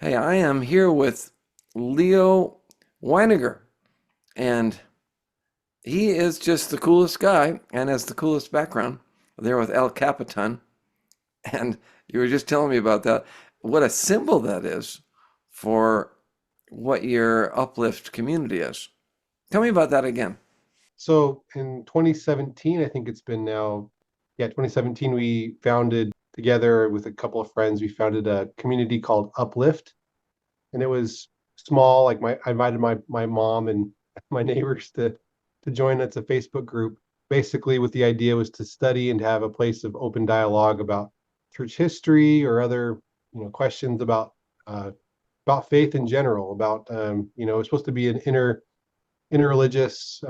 Hey, I am here with Leo Winegar, and he is just the coolest guy and has the coolest background there with El Capitan. And you were just telling me about that. What a symbol that is for what your uplift community is. Tell me about that again. So in 2017, I think it's been now, yeah, 2017, we founded together with a couple of friends, we founded a community called Uplift. And it was small, like I invited my mom and my neighbors to join. It's a Facebook group. Basically, with the idea was to study and have a place of open dialogue about church history or other, questions uh, about faith in general, about it's supposed to be an interreligious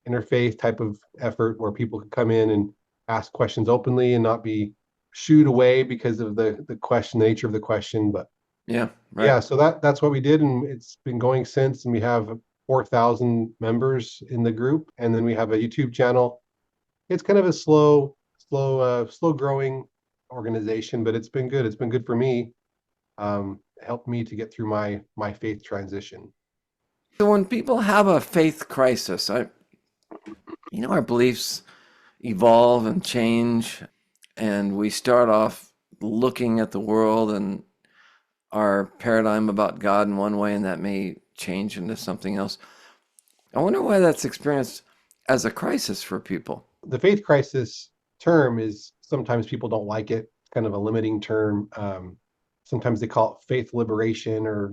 interfaith type of effort where people could come in and ask questions openly and not be shooed away because of the question, the nature of the question. But Yeah, right. yeah, so that's what we did, and it's been going since. And we have 4,000 members in the group, and then we have a YouTube channel. It's kind of a slow growing organization, but it's been good. It's been good for me. It helped me to get through my faith transition. So when people have a faith crisis, our beliefs evolve and change, and we start off looking at the world and our paradigm about God in one way, and that may change into something else. I wonder why that's experienced as a crisis for people. The faith crisis term is sometimes people don't like it. It's kind of a limiting term. Sometimes they call it faith liberation or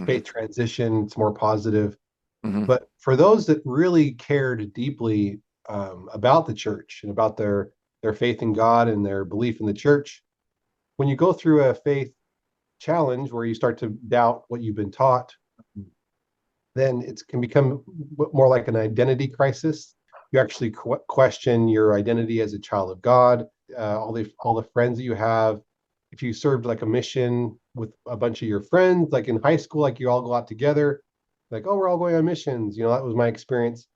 faith transition. It's more positive. Hmm. But for those that really cared deeply about the church and about their faith in God and their belief in the church, when you go through a faith challenge where you start to doubt what you've been taught, then it can become more like an identity crisis. You actually question your identity as a child of God, all the friends that you have. If you served like a mission with a bunch of your friends, like in high school, like you all go out together, like, oh, we're all going on missions. That was my experience.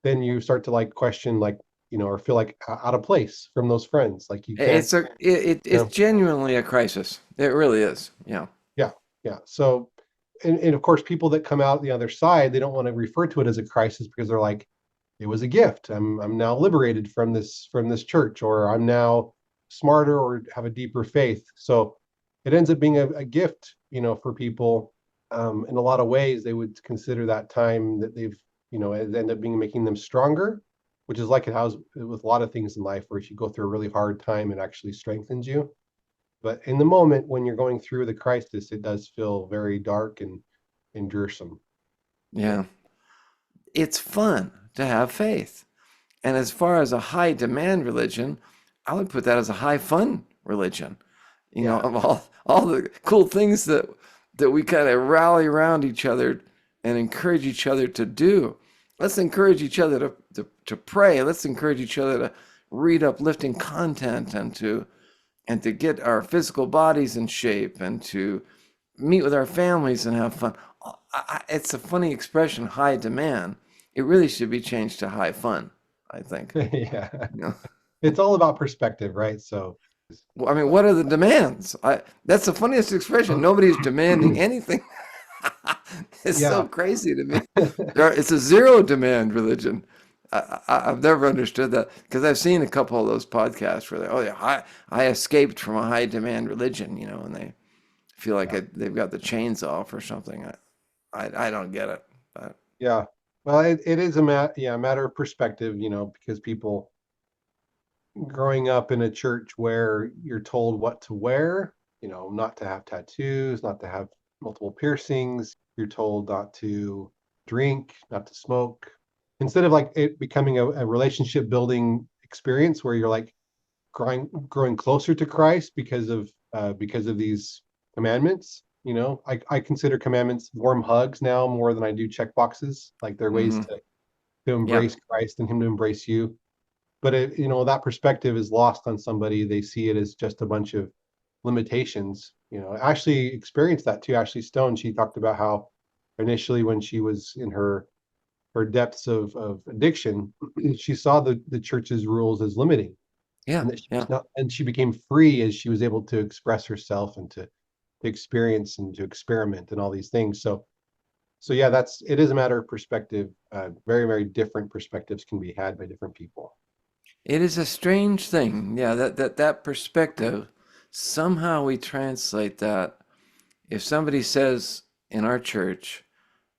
Then you start to like question, like, or feel like out of place from those friends. Like you can't, It's you genuinely a crisis. It really is. Yeah. yeah, yeah. So, and of course, people that come out the other side, they don't want to refer to it as a crisis because they're like, it was a gift. I'm now liberated from this church, or I'm now smarter or have a deeper faith. So it ends up being a gift, for people. In a lot of ways, they would consider that time that they've, it end up being making them stronger, which is like it has with a lot of things in life, where if you go through a really hard time, it actually strengthens you. But in the moment when you're going through the crisis, it does feel very dark and drearsome. Yeah. It's fun to have faith. And as far as a high demand religion, I would put that as a high fun religion. Yeah. Of all the cool things that we kind of rally around each other and encourage each other to do. Let's encourage each other to pray. Let's encourage each other to read uplifting content and to get our physical bodies in shape and to meet with our families and have fun. It's a funny expression, high demand. It really should be changed to high fun, I think. Yeah. You know, It's all about perspective, right? So, I mean, what are the demands? That's the funniest expression. Nobody's demanding anything. It's so yeah. crazy to me. It's a zero demand religion. I've never understood that because I've seen a couple of those podcasts where they, oh yeah, I escaped from a high demand religion, and they feel like Yeah. they've got the chains off or something. I don't get it. But Yeah. Well, it is a matter of perspective, because people growing up in a church where you're told what to wear, not to have tattoos, not to have multiple piercings, you're told not to drink, not to smoke. Instead of like it becoming a relationship building experience where you're like growing closer to Christ because of these commandments. I consider commandments warm hugs now more than I do check boxes. Like they're ways hmm to yeah, embrace Christ and Him to embrace you. But that perspective is lost on somebody. They see it as just a bunch of limitations. I actually experienced that too. Ashley Stone, she talked about how initially when she was in her depths of addiction, she saw the church's rules as limiting, yeah, and that she yeah. was not, and she became free as she was able to express herself and to experience and to experiment and all these things. So yeah, it is a matter of perspective. Very, very different perspectives can be had by different people. It is a strange thing. Yeah, that perspective, somehow we translate that. If somebody says in our church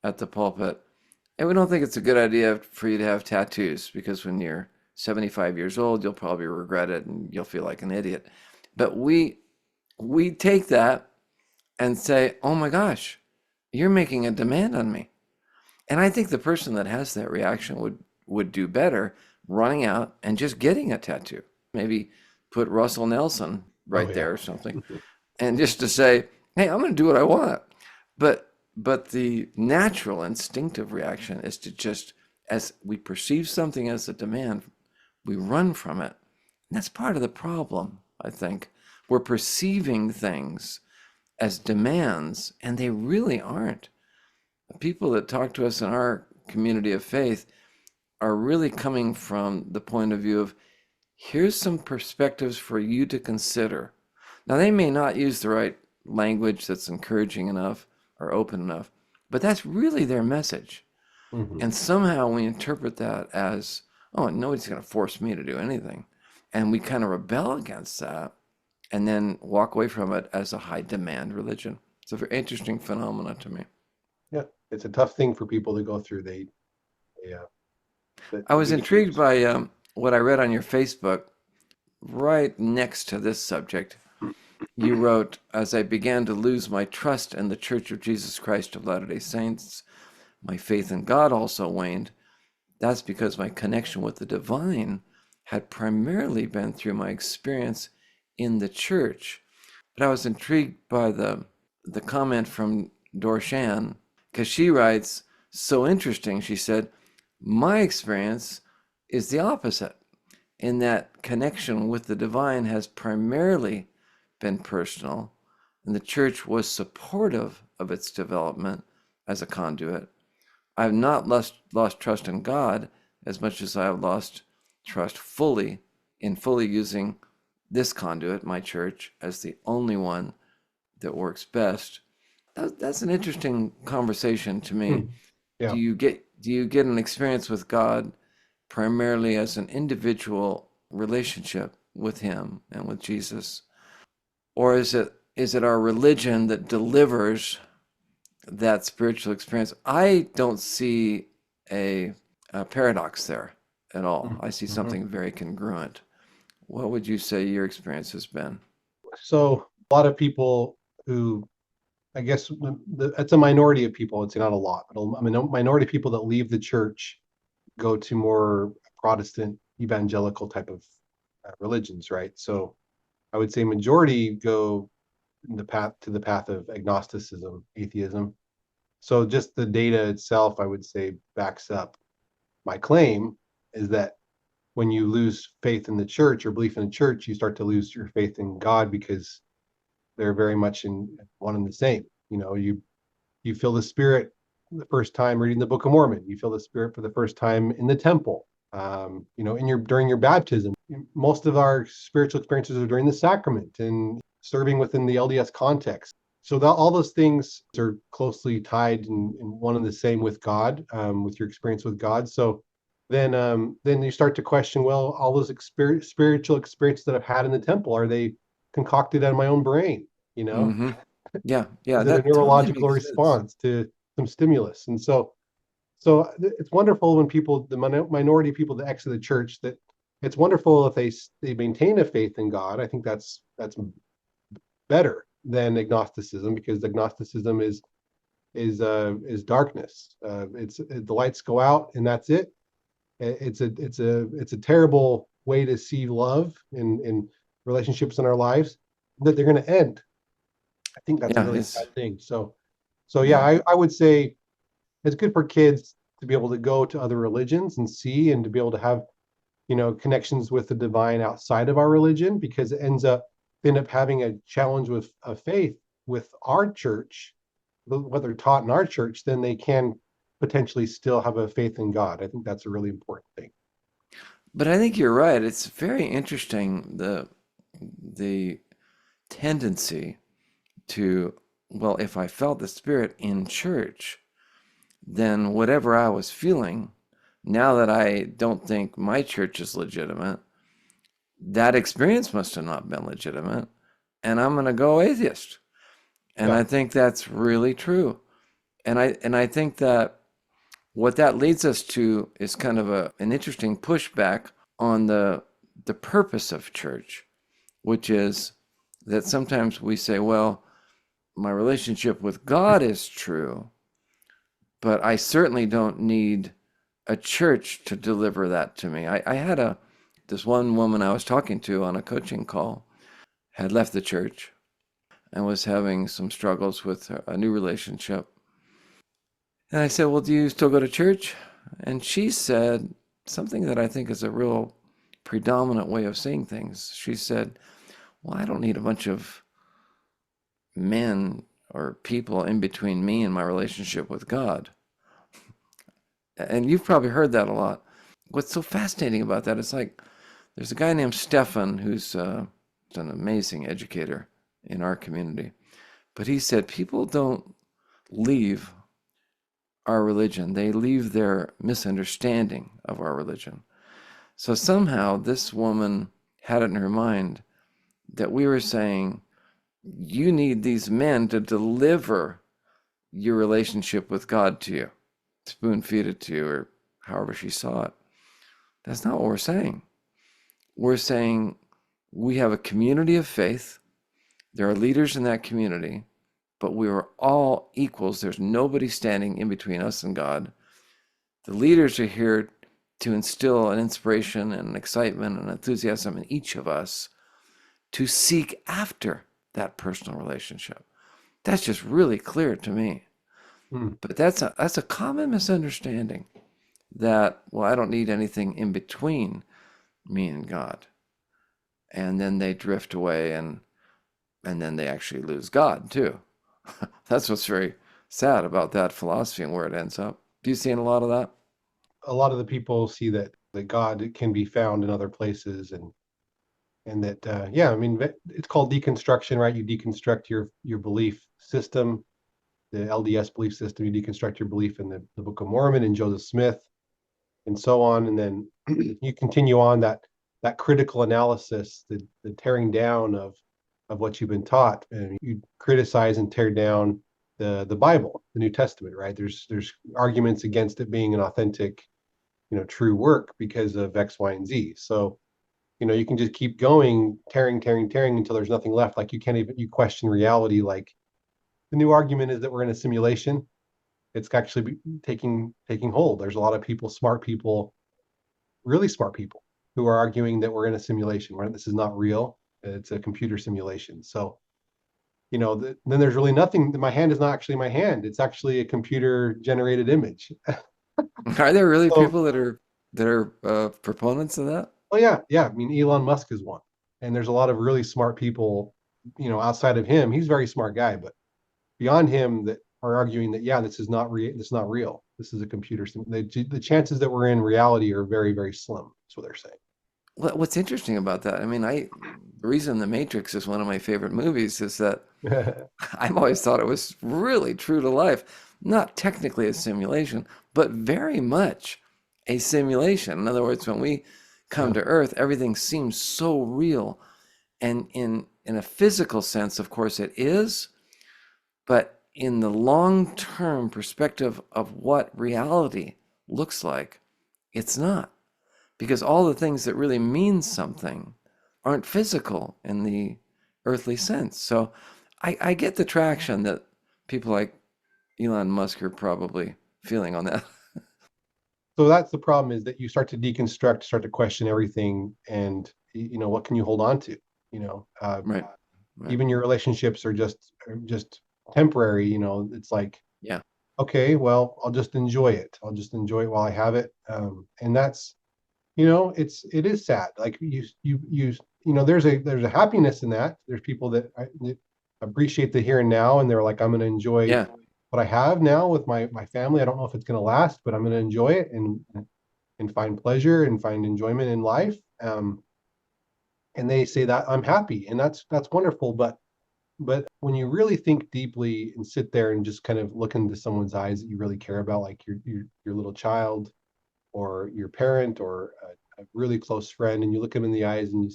at the pulpit, and we don't think it's a good idea for you to have tattoos because when you're 75 years old, you'll probably regret it and you'll feel like an idiot. But we take that and say, "Oh my gosh, you're making a demand on me." And I think the person that has that reaction would do better running out and just getting a tattoo. Maybe put Russell Nelson Oh right yeah. there or something, and just to say, "Hey, I'm going to do what I want." But the natural instinctive reaction is to just, as we perceive something as a demand, we run from it. And that's part of the problem, I think. We're perceiving things as demands, and they really aren't. The people that talk to us in our community of faith are really coming from the point of view of, here's some perspectives for you to consider. Now, they may not use the right language that's encouraging enough or open enough, but that's really their message. Hmm. And somehow we interpret that as, oh, nobody's going to force me to do anything. And we kind of rebel against that and then walk away from it as a high demand religion. It's a very interesting phenomenon to me. Yeah, it's a tough thing for people to go through. They I the was beginning. intrigued by what I read on your Facebook right next to this subject. You wrote, as I began to lose my trust in the Church of Jesus Christ of Latter-day Saints, my faith in God also waned. That's because my connection with the divine had primarily been through my experience in the church. But I was intrigued by the comment from Dorshan, because she writes, so interesting, she said, my experience is the opposite, in that connection with the divine has primarily been personal, and the church was supportive of its development as a conduit. I have not lost trust in God as much as I have lost trust fully using this conduit, my church, as the only one that works best. That's an interesting conversation to me. Hmm. Yeah. Do you get an experience with God primarily as an individual relationship with Him and with Jesus, or is it our religion that delivers that spiritual experience? I don't see a paradox there at all. I see Mhm. something very congruent. What would you say your experience has been? So a lot of people who, I guess, it's a minority of people. It's not a lot, but a minority of people that leave the church go to more Protestant evangelical type of religions, right? So I would say majority go in the path of agnosticism, atheism. So just the data itself, I would say, backs up my claim is that when you lose faith in the church or belief in the church, you start to lose your faith in God because they're very much in one and the same. You feel the Spirit the first time reading the Book of Mormon. You feel the Spirit for the first time in the temple. In your during your baptism. Most of our spiritual experiences are during the sacrament and serving within the LDS context. So all those things are closely tied and one and the same with God, with your experience with God. So then you start to question, well, all those spiritual experiences that I've had in the temple, are they concocted out of my own brain? You know, Mm-hmm. Yeah, yeah, is it a that totally neurological makes sense. response to some stimulus? And so it's wonderful when people, the minority of people that exit the church, that it's wonderful if they maintain a faith in God. I think that's better than agnosticism, because agnosticism is darkness. It's the lights go out and that's it. It's a terrible way to see love in relationships in our lives, that they're going to end. I think that's a Yeah, really it's sad thing. So yeah, yeah. I would say it's good for kids to be able to go to other religions and see, and to be able to have connections with the divine outside of our religion, because it end up having a challenge with a faith with our church, what they're taught in our church, then they can potentially still have a faith in God. I think that's a really important thing. But I think you're right. It's very interesting the tendency to, well, if I felt the Spirit in church, then whatever I was feeling, now that I don't think my church is legitimate, that experience must have not been legitimate, and I'm going to go atheist. And Yeah. I think that's really true. And I think that what that leads us to is kind of an interesting pushback on the purpose of church, which is that sometimes we say, well, my relationship with God is true, but I certainly don't need a church to deliver that to me. I had this one woman I was talking to on a coaching call had left the church and was having some struggles with a new relationship. And I said, well, do you still go to church? And she said something that I think is a real predominant way of saying things. She said, well, I don't need a bunch of men or people in between me and my relationship with God. And you've probably heard that a lot. What's so fascinating about that is like there's a guy named Stefan who's an amazing educator in our community. But he said people don't leave our religion, they leave their misunderstanding of our religion. So somehow this woman had it in her mind that we were saying, you need these men to deliver your relationship with God to you, spoon feed it to you, or however she saw it. That's not what we're saying. We're saying we have a community of faith. There are leaders in that community, but we are all equals. There's nobody standing in between us and God. The leaders are here to instill an inspiration and an excitement and enthusiasm in each of us to seek after that personal relationship. That's just really clear to me. Hmm. But that's a common misunderstanding that, well, I don't need anything in between me and God. And then they drift away and then they actually lose God too. That's what's very sad about that philosophy and where it ends up. Do you see a lot of that? A lot of the people see that God can be found in other places, and that yeah, I mean it's called deconstruction, right? You deconstruct your belief system, the LDS belief system. You deconstruct your belief in the Book of Mormon and Joseph Smith, and so on, and then you continue on that critical analysis, the tearing down of what you've been taught, and you criticize and tear down the Bible, the New Testament, right? There's arguments against it being an authentic, true work because of X, Y, and Z. So, you can just keep going, tearing until there's nothing left. Like you question reality. Like the new argument is that we're in a simulation. It's actually taking hold. There's a lot of people, smart people, really smart people, who are arguing that we're in a simulation, where this is not real. It's a computer simulation. So, then there's really nothing. My hand is not actually my hand. It's actually a computer generated image. Are there really So, people that are proponents of that? oh yeah, yeah. I mean, Elon Musk is one, and there's a lot of really smart people, outside of him. He's a very smart guy, but beyond him, that are arguing that yeah, this is not real. This is not real. This is a computer. The chances that we're in reality are very, very slim. That's what they're saying. What's interesting about that? I mean, the reason The Matrix is one of my favorite movies is that I've always thought it was really true to life. Not technically a simulation, but very much a simulation. In other words, when we come Yeah. to Earth, everything seems so real. And in a physical sense, of course, it is, but in the long-term perspective of what reality looks like, it's not. Because all the things that really mean something aren't physical in the earthly sense. So I get the traction that people like Elon Musk are probably feeling on that. So that's the problem, is that you start to deconstruct, start to question everything, and what can you hold on to? You know, uh, Right. Right. Even your relationships are just temporary. It's like, Yeah. okay, well, I'll just enjoy it. I'll just enjoy it while I have it. And that's, it is sad. Like there's a happiness in that. There's people that appreciate the here and now, and they're like, I'm going to enjoy Yeah. what I have now with my family. I don't know if it's going to last, but I'm going to enjoy it and find pleasure and find enjoyment in life. And they say that I'm happy, and that's wonderful. But But when you really think deeply and sit there and just kind of look into someone's eyes that you really care about, like your little child or your parent or a really close friend, and you look them in the eyes and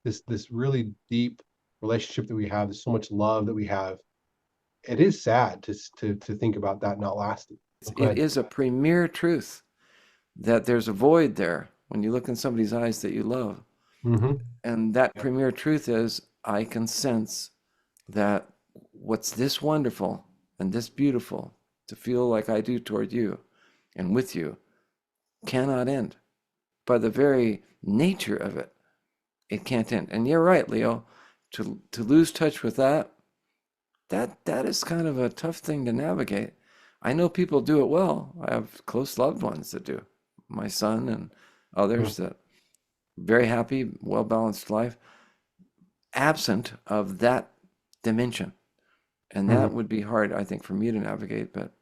this really deep relationship that we have, there's so much love that we have. It is sad to think about that not lasting. Oh, go It ahead. is a premier truth that there's a void there when you look in somebody's eyes that you love. Mm-hmm. And that Yep. premier truth is I can sense that what's this wonderful and this beautiful to feel like I do toward you and with you cannot end. By the very nature of it, it can't end. And you're right, Leo, to lose touch with that is kind of a tough thing to navigate. I know people do it well. I have close loved ones that do. My son and Mm-hmm. others that very happy, well balanced life, absent of that dimension. And that Mm-hmm. would be hard, I think, for me to navigate. But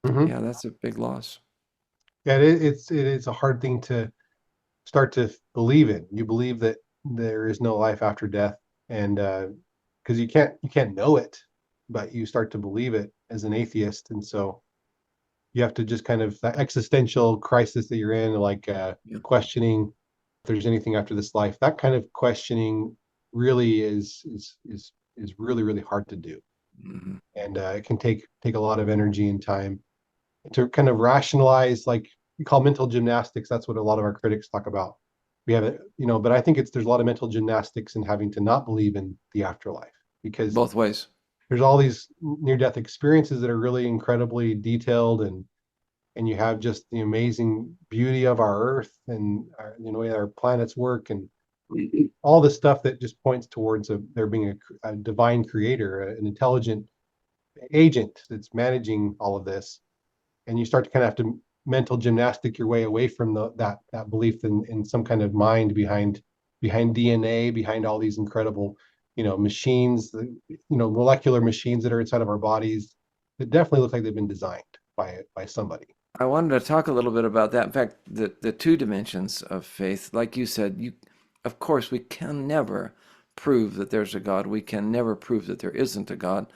Mm-hmm. yeah, that's a big loss. Yeah, it's a hard thing to start to believe in. You believe that there is no life after death, and because you can't know it, but you start to believe it as an atheist, and so you have to just kind of that existential crisis that you're in, like Yeah. questioning if there's anything after this life. That kind of questioning really is really really hard to do, Mhm. and it can take a lot of energy and time to kind of rationalize, like we call mental gymnastics. That's what a lot of our critics talk about. We have it, but I think there's a lot of mental gymnastics in having to not believe in the afterlife, because Both ways. there's all these near death experiences that are really incredibly detailed, and you have just the amazing beauty of our earth and our planet's work and all the stuff that just points towards there being a divine creator, an intelligent agent that's managing all of this. And you start to kind of have to mental gymnastic your way away from that belief in some kind of mind behind DNA, behind all these incredible, machines, molecular machines that are inside of our bodies that definitely look like they've been designed by somebody. I wanted to talk a little bit about that. In fact, the two dimensions of faith, like you said, of course, we can never prove that there's a God. We can never prove that there isn't a God.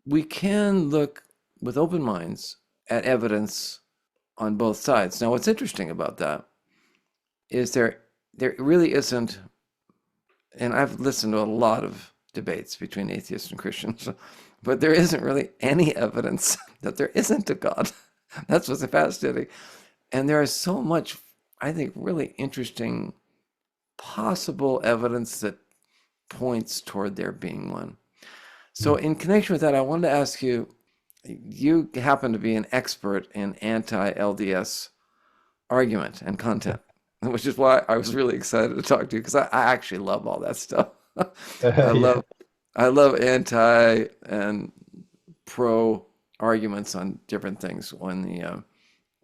We can look with open minds at evidence on both sides. Now, what's interesting about that is there really isn't, and I've listened to a lot of debates between atheists and Christians, but there isn't really any evidence that there isn't a God. That's what's fascinating. And there is so much, I think, really interesting possible evidence that points toward there being one. So, in connection with that, I wanted to ask you, you happen to be an expert in anti-LDS argument and content, which is why I was really excited to talk to you because I actually love all that stuff. I Yeah. love I love anti and pro arguments on different things. When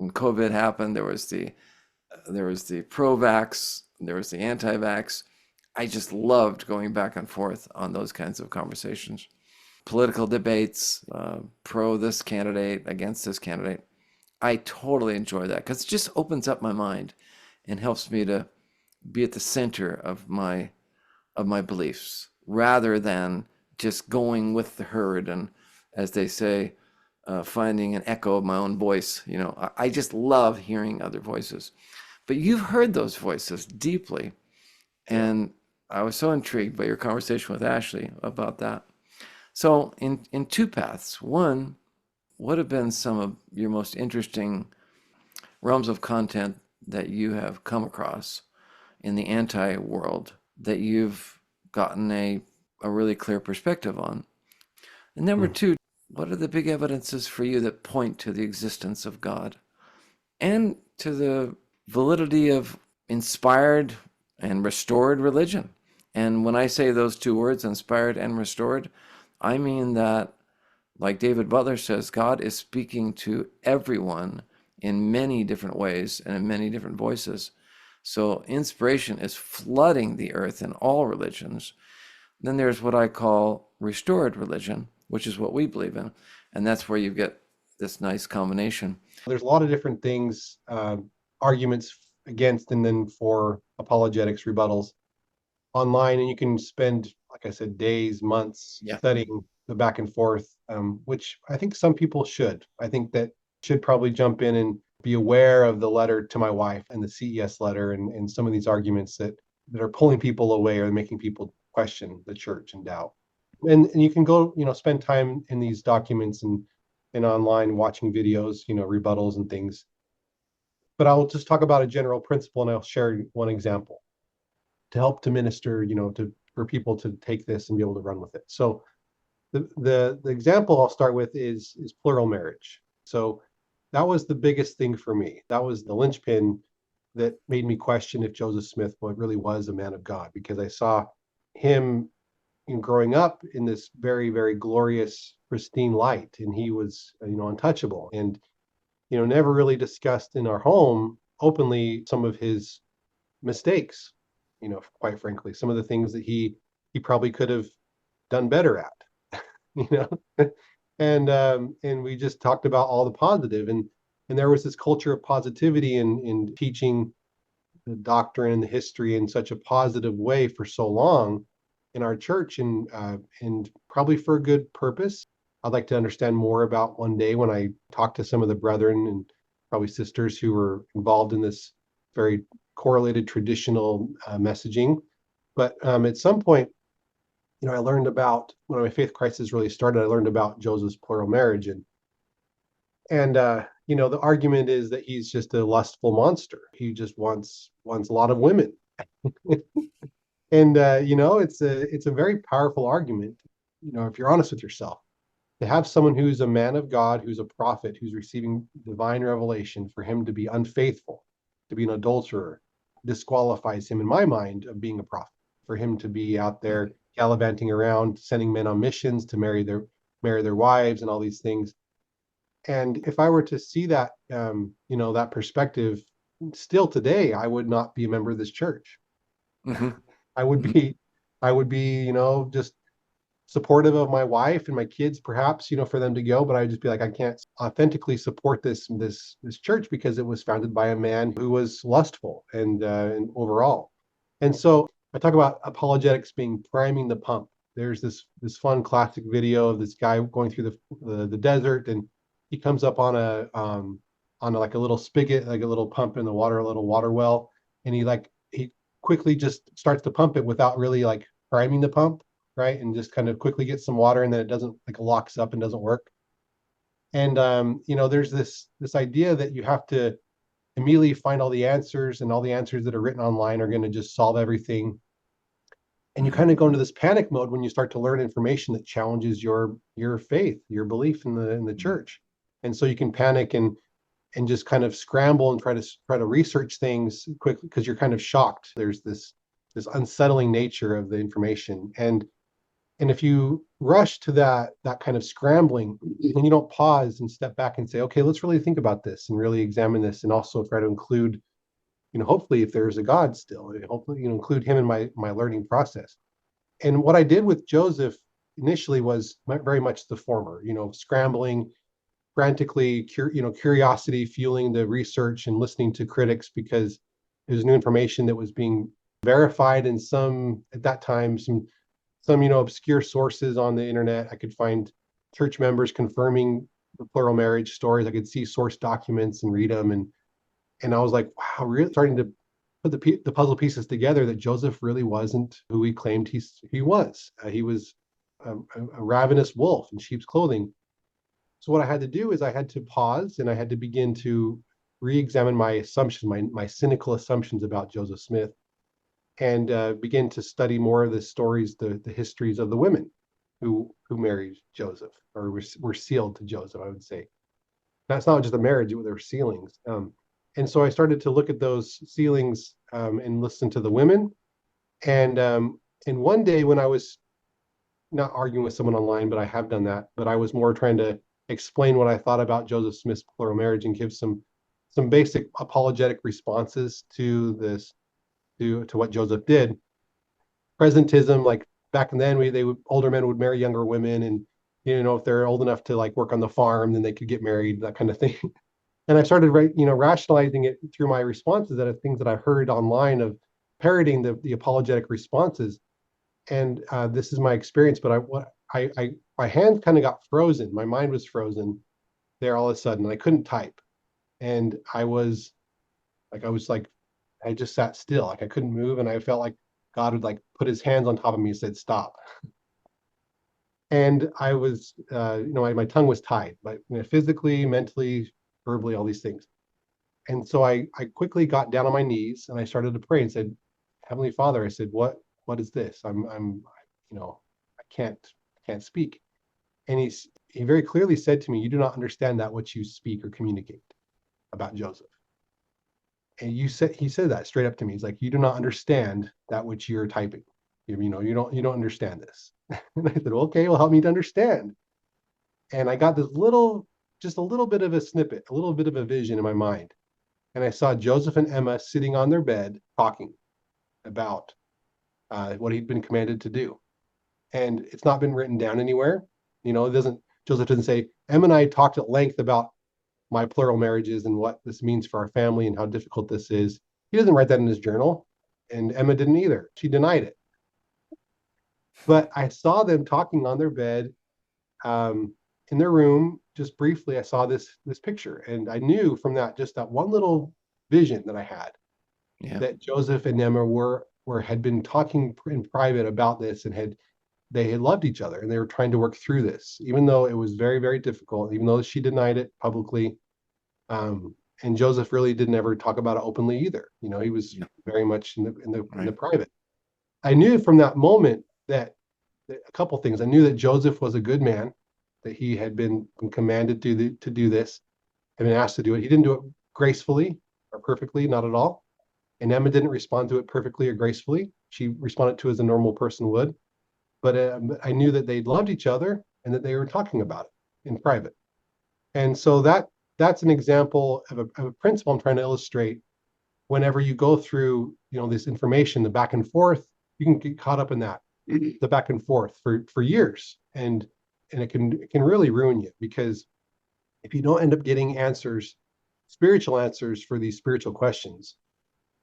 COVID happened, there was the pro-vax, there was the anti-vax. I just loved going back and forth on those kinds of conversations. Political debates, pro this candidate, against this candidate. I totally enjoy that because it just opens up my mind and helps me to be at the center of my beliefs rather than just going with the herd and, as they say, finding an echo of my own voice. I just love hearing other voices. But you've heard those voices deeply, Yeah. and I was so intrigued by your conversation with Ashley about that. So, in two paths, one, what have been some of your most interesting realms of content that you have come across in the anti world that you've gotten a really clear perspective on? And number Mm. two, what are the big evidences for you that point to the existence of God and to the validity of inspired and restored religion? And when I say those two words, inspired and restored, I mean that, like David Butler says, God is speaking to everyone in many different ways and in many different voices. So inspiration is flooding the earth in all religions. Then there's what I call restored religion, which is what we believe in. And that's where you get this nice combination. There's a lot of different things, arguments against and then for apologetics, rebuttals online, and you can spend like I said, days, months Yeah. studying the back and forth, which I think some people should. I think that should probably jump in and be aware of the letter to my wife and the CES letter and some of these arguments that are pulling people away or making people question the church and doubt. And you can go, spend time in these documents and online watching videos, rebuttals and things. But I'll just talk about a general principle and I'll share one example to help to minister, to for people to take this and be able to run with it. So the example I'll start with is plural marriage. So that was the biggest thing for me. That was the linchpin that made me question if Joseph Smith really was a man of God, because I saw him growing up in this very, very glorious, pristine light, and he was, untouchable, and never really discussed in our home openly some of his mistakes. Quite frankly, some of the things that he probably could have done better at. you know and we just talked about all the positive, and there was this culture of positivity in teaching the doctrine and the history in such a positive way for so long in our church, and probably for a good purpose. I'd like to understand more about one day when I talk to some of the brethren and probably sisters who were involved in this very correlated traditional messaging. But at some point, I learned about, when my faith crisis really started, I learned about Joseph's plural marriage, and the argument is that he's just a lustful monster. He just wants a lot of women. And it's a very powerful argument, if you're honest with yourself, to have someone who's a man of God, who's a prophet, who's receiving divine revelation, for him to be unfaithful, to be an adulterer, disqualifies him, in my mind, of being a prophet. For him to be out there gallivanting around, sending men on missions to marry their wives and all these things. And if I were to see that, that perspective, still today, I would not be a member of this church. Hmm. I would be, just supportive of my wife and my kids, perhaps, for them to go, but I'd just be like, I can't authentically support this church because it was founded by a man who was lustful and overall. And so I talk about apologetics being priming the pump. There's this fun classic video of this guy going through the desert, and he comes up on like a little spigot, like a little pump in the water, a little water well, and he quickly just starts to pump it without really like priming the pump, right? And just kind of quickly get some water, and then it doesn't, like, locks up and doesn't work. And there's this idea that you have to immediately find all the answers, and all the answers that are written online are going to just solve everything. And you kind of go into this panic mode when you start to learn information that challenges your faith, your belief in the church. And so you can panic and just kind of scramble and try to research things quickly because you're kind of shocked. There's this unsettling nature of the information. And if you rush to that kind of scrambling, and you don't pause and step back and say, okay, let's really think about this and really examine this, and also try to include, hopefully, if there's a God still, hopefully, include him in my learning process. And what I did with Joseph initially was very much the former, scrambling frantically, curiosity fueling the research and listening to critics because it was new information that was being verified in some, at that time, some obscure sources on the internet. I could find church members confirming the plural marriage stories. I could see source documents and read them, and I was like, wow, really starting to put the puzzle pieces together, that Joseph really wasn't who he claimed he was. He was a ravenous wolf in sheep's clothing. So what I had to do is I had to pause, and I had to begin to re-examine my assumptions, my cynical assumptions about Joseph Smith, and begin to study more of the stories, the histories of the women who married Joseph, or were sealed to Joseph, I would say. That's not just a marriage; there were sealings. And so I started to look at those sealings, and listen to the women. And one day when I was not arguing with someone online, but I have done that, but I was more trying to explain what I thought about Joseph Smith's plural marriage and give some basic apologetic responses to this, to what Joseph did. Presentism, like back then, older men would marry younger women, and if they're old enough to like work on the farm, then they could get married, that kind of thing. And I started rationalizing it through my responses, that are things that I heard online of parroting the apologetic responses. And this is my experience, but my hands kind of got frozen. My mind was frozen there all of a sudden. I couldn't type, and I was like, I just sat still, like I couldn't move, and I felt like God would like put His hands on top of me and said, "Stop." And I was, my tongue was tied, but physically, mentally, verbally, all these things. And so I quickly got down on my knees and I started to pray and said, "Heavenly Father," I said, what is this? I can't speak. And he very clearly said to me, "You do not understand that which you speak or communicate," about Joseph. And he said that straight up to me. He's like, "You do not understand that which you're typing. You don't understand this." And I said, "Well, okay, well, help me to understand." And I got just a little bit of a snippet, a little bit of a vision in my mind. And I saw Joseph and Emma sitting on their bed talking about what he'd been commanded to do. And it's not been written down anywhere. Joseph doesn't say, "Emma and I talked at length about my plural marriages and what this means for our family and how difficult this is." He doesn't write that in his journal. And Emma didn't either. She denied it. But I saw them talking on their bed, in their room. Just briefly, I saw this picture, and I knew from that one little vision that I had, Yeah. that Joseph and Emma had been talking in private about this, and they had loved each other, and they were trying to work through this, even though it was very, very difficult, even though she denied it publicly. And Joseph really didn't ever talk about it openly either. He was Yeah. very much in the Right. private. I knew from that moment that a couple things. I knew that Joseph was a good man, that he had been commanded to do this, had been asked to do it. He didn't do it gracefully or perfectly, not at all. And Emma didn't respond to it perfectly or gracefully. She responded to it as a normal person would. But I knew that they loved each other and that they were talking about it in private. And so that's an example of a principle I'm trying to illustrate. Whenever you go through, this information, the back and forth, you can get caught up in that, the back and forth for years, and it can really ruin you, because if you don't end up getting answers, spiritual answers for these spiritual questions,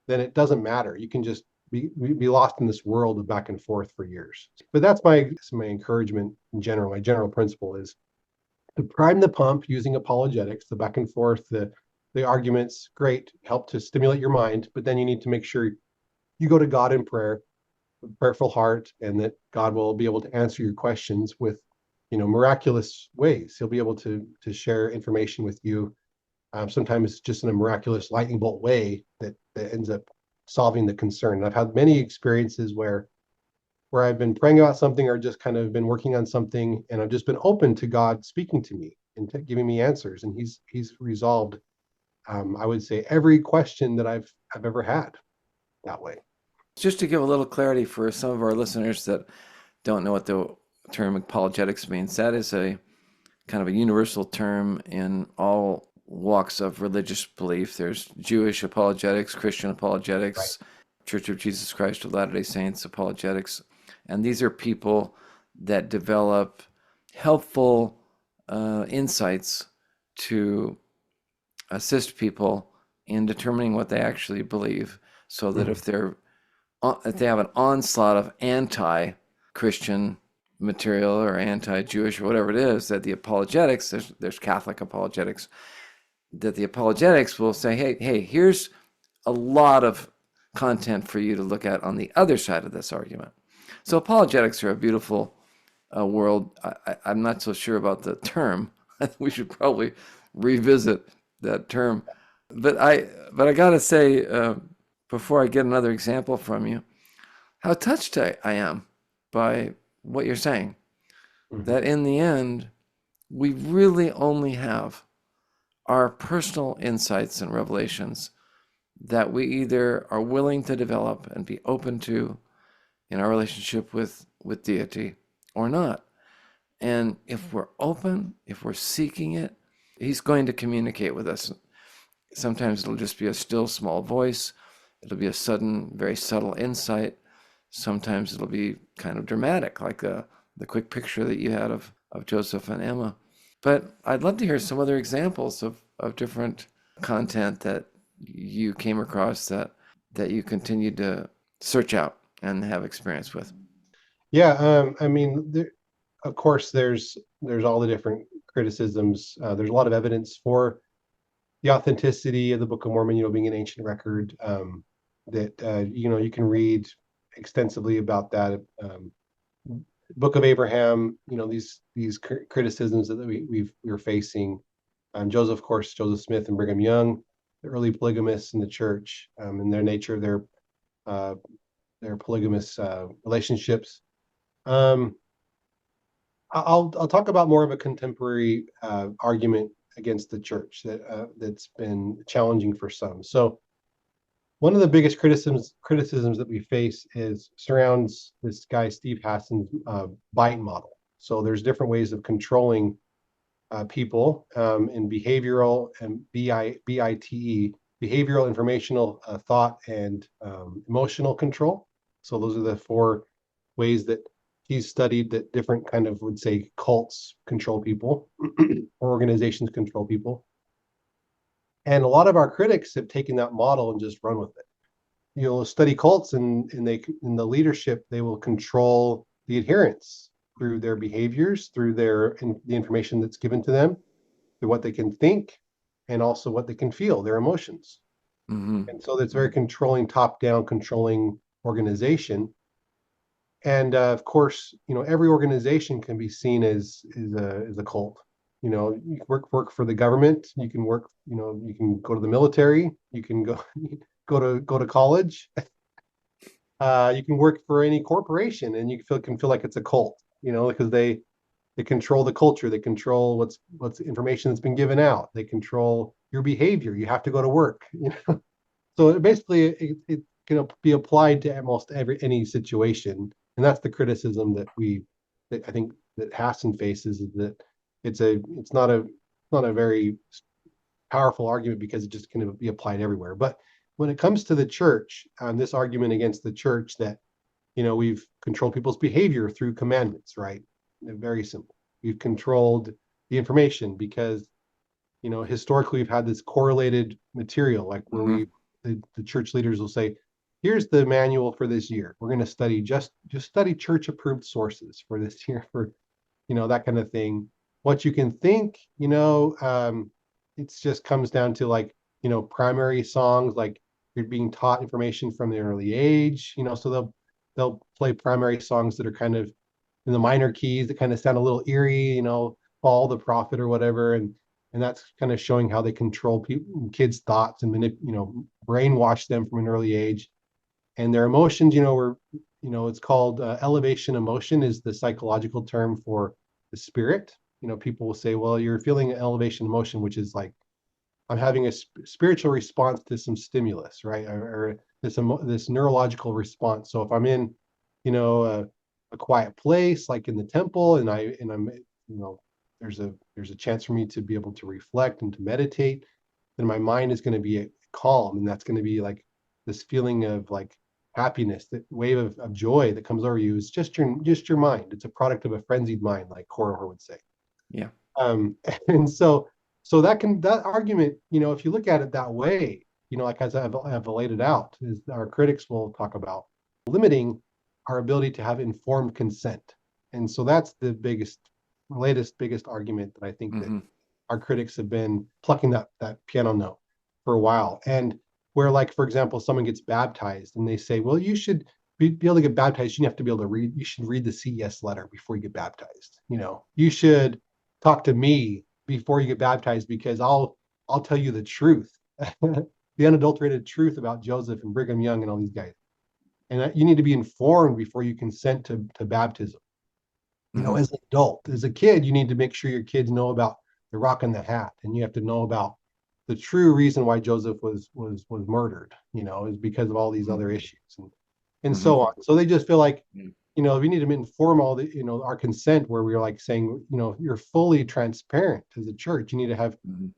then it doesn't matter. You can just be lost in this world of back and forth for years. But that's my encouragement in general. My general principle is to prime the pump using apologetics, the back and forth, the arguments, great, help to stimulate your mind, but then you need to make sure you go to God in prayer, with a prayerful heart, and that God will be able to answer your questions with, miraculous ways. He'll be able to share information with you. Sometimes just in a miraculous lightning bolt way that ends up solving the concern. And I've had many experiences where I've been praying about something or just kind of been working on something, and I've just been open to God speaking to me and giving me answers, and He's resolved, I would say, every question that I've ever had that way. Just to give a little clarity for some of our listeners that don't know what the term apologetics means, that is a kind of a universal term in all walks of religious belief. There's Jewish apologetics, Christian Right. apologetics, Church of Jesus Christ of Latter-day Saints apologetics. And these are people that develop helpful insights to assist people in determining what they actually believe, so that Mhm. if they have an onslaught of anti-Christian material or anti-Jewish or whatever it is, that the apologetics, there's Catholic apologetics, that the apologetics will say, hey, here's a lot of content for you to look at on the other side of this argument. So apologetics are a beautiful world. I'm not so sure about the term. We should probably revisit that term. But I gotta say, before I get another example from you, how touched I am by what you're saying. Mhm. That in the end, we really only have our personal insights and revelations that we either are willing to develop and be open to in our relationship with deity or not. And if we're open, if we're seeking it, He's going to communicate with us. Sometimes it'll just be a still small voice. It'll be a sudden, very subtle insight. Sometimes it'll be kind of dramatic, like the quick picture that you had of Joseph and Emma. But I'd love to hear some other examples of different content that you came across that you continued to search out and have experience with. Yeah, I mean, of course, there's all the different criticisms. There's a lot of evidence for the authenticity of the Book of Mormon, being an ancient record, that you can read extensively about that. Book of Abraham, these criticisms that we're facing. Joseph, of course, Joseph Smith and Brigham Young, the early polygamists in the church, and their nature, uh, their polygamous relationships. Um, I'll talk about more of a contemporary argument against the church that's been challenging for some. So one of the biggest criticisms that we face is surrounds this guy Steve Hassan's bite model. So there's different ways of controlling people in behavioral and BITE, behavioral, informational, thought, and emotional control. So those are the four ways that he's studied that different kind of would say cults control people or organizations control people. And a lot of our critics have taken that model and just run with it. You'll study cults and they in the leadership, they will control the adherents through their behaviors, through the information that's given to them, through what they can think, and also what they can feel, their emotions. Hmm. And so it's very controlling, top-down controlling organization. And of course, every organization can be seen as a cult. You can work for the government. You can work. You can go to the military. You can go go to college. You can work for any corporation, and you can feel like it's a cult. Because they control the culture. They control what's information that's been given out. They control your behavior. You have to go to work. So basically, it can be applied to almost any situation, and that's the criticism that I think that Hassan faces, is that it's not a very powerful argument because it just can be applied everywhere. But when it comes to the church, this argument against the church that we've controlled people's behavior through commandments, right? Very simple. We've controlled the information because historically we've had this correlated material, like where Hmm. the church leaders will say, here's the manual for this year. We're going to study just study church approved sources for this year, for that kind of thing. What you can think, it just comes down to, like, primary songs, like you're being taught information from the early age, so they'll play primary songs that are kind of in the minor keys that kind of sound a little eerie, Paul the prophet or whatever, and that's kind of showing how they control kids' thoughts and brainwash them from an early age, and their emotions. It's called elevation emotion is the psychological term for the spirit. People will say, well, you're feeling an elevation emotion, which is like, I'm having a spiritual response to some stimulus, right? Or this neurological response. So if I'm in, a quiet place, like in the temple, and I'm, there's a chance for me to be able to reflect and to meditate, then my mind is going to be calm, and that's going to be like this feeling of like happiness, that wave of joy that comes over you is just your mind. It's a product of a frenzied mind, like Korihor would say. Yeah. um and so that argument, if you look at it that way, like as I've laid it out, is our critics will talk about limiting our ability to have informed consent. And so that's the biggest argument that I think that Hmm. our critics have been plucking that piano note for a while. And where, like, for example, someone gets baptized and they say, well, you should be able to get baptized, you have to be able to read, you should read the CES letter before you get baptized. You should talk to me before you get baptized, because I'll tell you the truth, the unadulterated truth about Joseph and Brigham Young and all these guys. And you need to be informed before you consent to baptism. Hmm. As an adult, as a kid, you need to make sure your kids know about the rock and the hat, and you have to know about the true reason why Joseph was murdered. Is because of all these Hmm. other issues, and Hmm. so on. So they just feel like, Yeah. we need to inform all the our consent, where we're like saying, you're fully transparent as a church. You need to have, Hmm.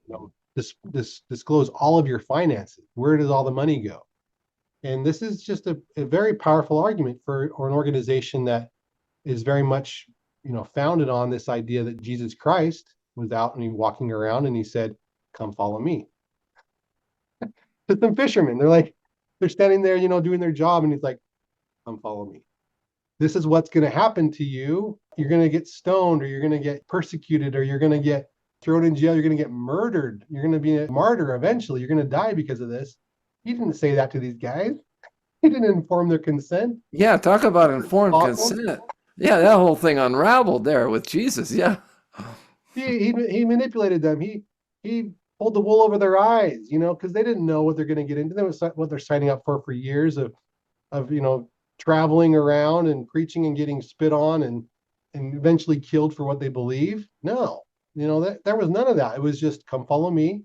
this disclose all of your finances. Where does all the money go? And this is just a very powerful argument for an organization that is very much, founded on this idea that Jesus Christ was out and he walking around and he said, "Come follow me." To some fishermen, they're standing there, doing their job, and he's like, "Come follow me." this is what's going to happen to you. You're going to get stoned, or you're going to get persecuted, or you're going to get thrown in jail. You're going to get murdered. You're going to be a martyr eventually. You're going to die because of this. He didn't say that to these guys. He didn't inform their consent. Yeah, talk about informed Awful. consent. Yeah, that whole thing unraveled there with Jesus. Yeah. He manipulated them. He pulled the wool over their eyes, because they didn't know what they're going to get into. That was what they're signing up for years of traveling around and preaching and getting spit on and eventually killed for what they believe. No, that there was none of that. It was just come follow me.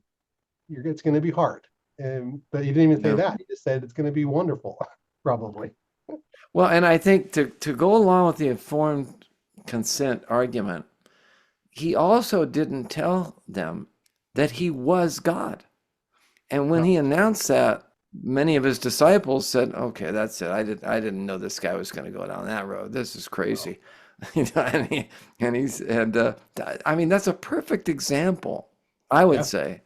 It's going to be hard. But he didn't even say Yeah. that. He just said it's going to be wonderful, probably. Well, and I think to go along with the informed consent argument, he also didn't tell them that he was God. And when No. he announced that, many of his disciples said, "Okay, that's it. I didn't know this guy was going to go down that road. This is No. crazy." I mean, that's a perfect example, I would Yeah. say,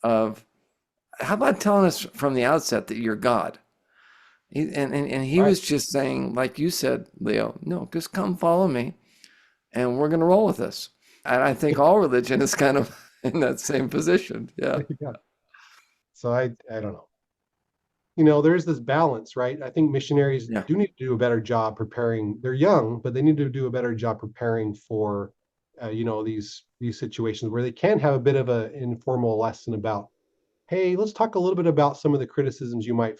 of how about telling us from the outset that you're God? And he Right. was just saying, like you said, Leo, no, just come follow me, and we're going to roll with this. And I think all religion is kind of in that same position. Yeah. Yeah. So I don't know. There's this balance, right? I think missionaries Yeah. do need to do a better job preparing. They're young, but they need to do a better job preparing for, these situations where they can have a bit of an informal lesson about, hey, let's talk a little bit about some of the criticisms you might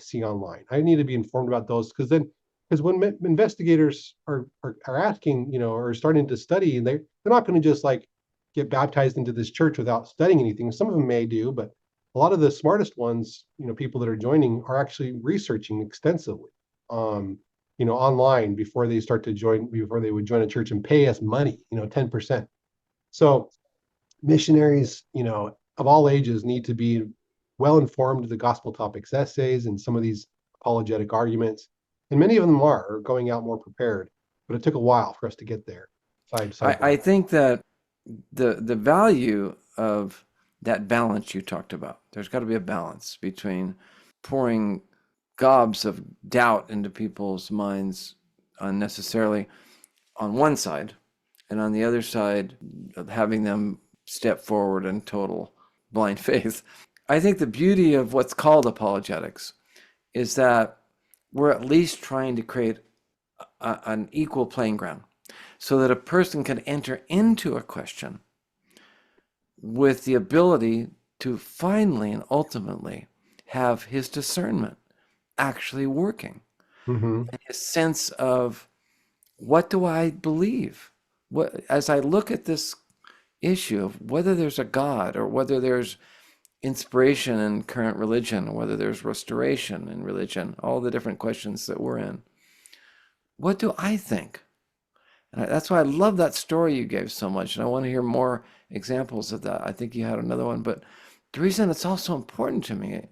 see online. I need to be informed about those because when investigators are asking, or starting to study, and they're not going to just like get baptized into this church without studying anything. Some of them may do, but a lot of the smartest ones, people that are joining are actually researching extensively, online before they would join a church and pay us money, 10%. So missionaries, of all ages need to be well informed of the gospel topics essays and some of these apologetic arguments. And many of them are going out more prepared, but it took a while for us to get there. I Sidebar. think that the value of that balance you talked about, there's got to be a balance between pouring gobs of doubt into people's minds unnecessarily on one side, and on the other side, of having them step forward in total blind faith. I think the beauty of what's called apologetics is that we're at least trying to create an equal playing ground so that a person can enter into a question with the ability to finally and ultimately have his discernment actually working, Mm-hmm. and his sense of what do I believe? What, as I look at this issue of whether there's a God or whether there's inspiration in current religion or whether there's restoration in religion, all the different questions that we're in, what do I think? And that's why I love that story you gave so much. And I want to hear more examples of that. I think you had another one. But the reason it's also important to me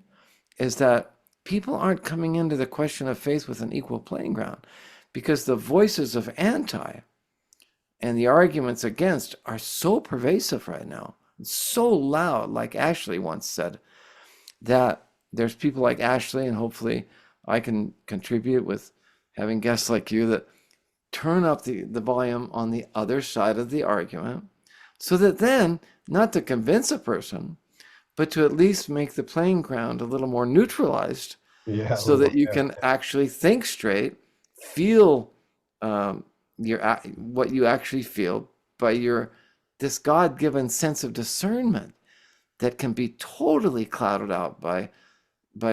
is that people aren't coming into the question of faith with an equal playing ground because the voices of anti and the arguments against are so pervasive right now. It's so loud, like Ashley once said, that there's people like Ashley, and hopefully I can contribute with having guests like you that turn up the volume on the other side of the argument so that then, not to convince a person, but to at least make the playing ground a little more neutralized Yeah, a so little. that you Yeah. can actually think straight, feel your what you actually feel by your this God-given sense of discernment that can be totally clouded out by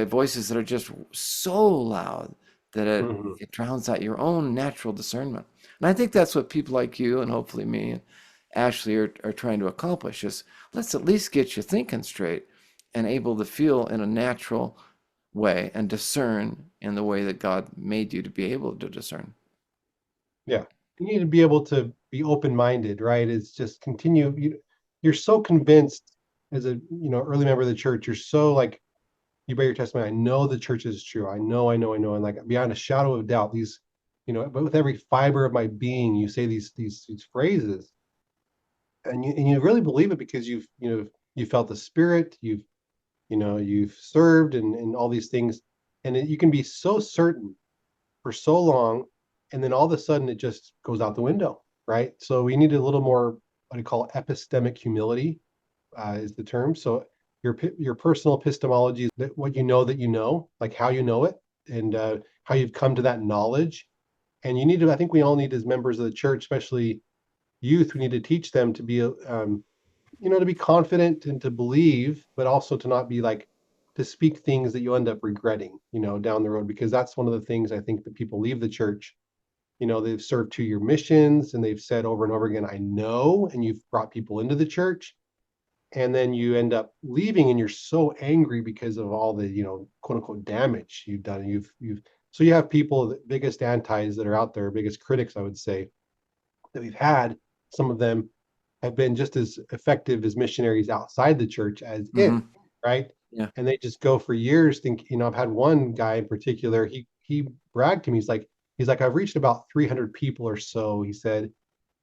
voices that are just so loud that Mhm. it drowns out your own natural discernment. And I think that's what people like you and hopefully me and Ashley are trying to accomplish is let's at least get you thinking straight and able to feel in a natural way and discern in the way that God made you to be able to discern. Yeah. You need to be able to be open-minded, right? It's just continue. You're so convinced as a, early member of the church. You're so like, you bear your testimony. I know the church is true. I know. And like beyond a shadow of doubt, but with every fiber of my being, you say these phrases, and you really believe it because you felt the spirit, you've served and all these things, and you can be so certain for so long, and then all of a sudden it just goes out the window, right? So we need a little more what I call epistemic humility, is the term. So your personal epistemology is what that you know, like how you know it, and how you've come to that knowledge. And you need to, I think we all need as members of the church, especially youth, we need to teach them to be, to be confident and to believe, but also to not be like, to speak things that you end up regretting, down the road, because that's one of the things I think that people leave the church. They've served 2-year missions and they've said over and over again, I know, and you've brought people into the church. And then you end up leaving and you're so angry because of all the, quote unquote damage you've done. So you have people, the biggest antis that are out there, biggest critics, I would say, that we've had. Some of them have been just as effective as missionaries outside the church as in, Hmm. right? Yeah. And they just go for years. I've had one guy in particular, he bragged to me, he's like, I've reached about 300 people or so, he said,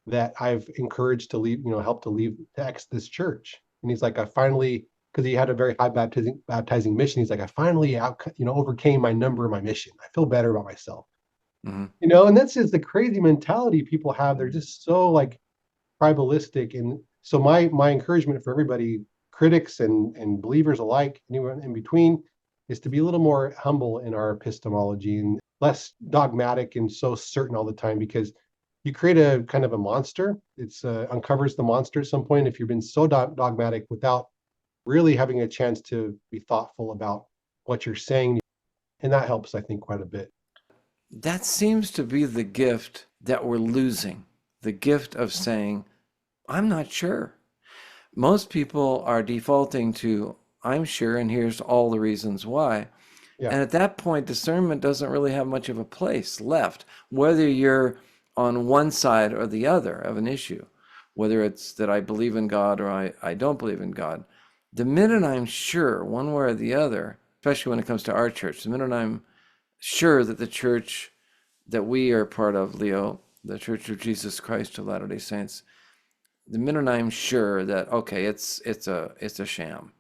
that I've encouraged to leave, help to leave to exit this church. And he's like, I finally, because he had a very high baptizing mission, he's like, I finally overcame my number of my mission. I feel better about myself. Hmm. And that's just the crazy mentality people have. They're just so like tribalistic. And so my encouragement for everybody, critics and believers alike, anyone in between, is to be a little more humble in our epistemology and less dogmatic and so certain all the time, because you create a kind of a monster. It's uncovers the monster at some point if you've been so dogmatic without really having a chance to be thoughtful about what you're saying. And that helps, I think, quite a bit. That seems to be the gift that we're losing, the gift of saying, I'm not sure. Most people are defaulting to, I'm sure, and here's all the reasons why. Yeah. And at that point, discernment doesn't really have much of a place left, whether you're on one side or the other of an issue, whether it's that I believe in God or I don't believe in God. The minute I'm sure, one way or the other, especially when it comes to our church, the minute I'm sure that the church that we are part of, Leo, the Church of Jesus Christ of Latter-day Saints, the minute I'm sure that, okay, it's a sham.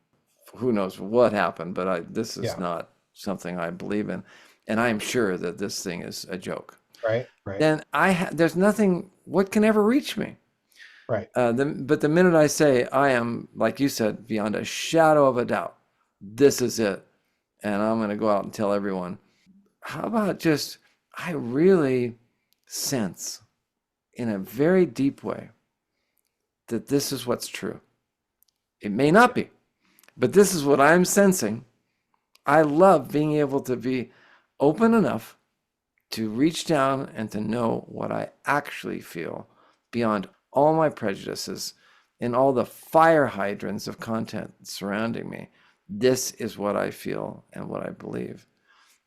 Who knows what happened, but this is Yeah. not something I believe in, and I'm sure that this thing is a joke. Right. Right. Then there's nothing what can ever reach me. Right. But the minute I say I am, like you said, beyond a shadow of a doubt, this is it, and I'm going to go out and tell everyone. How about just I really sense in a very deep way that this is what's true. It may not be, but this is what I'm sensing. I love being able to be open enough to reach down and to know what I actually feel beyond all my prejudices and all the fire hydrants of content surrounding me. This is what I feel and what I believe.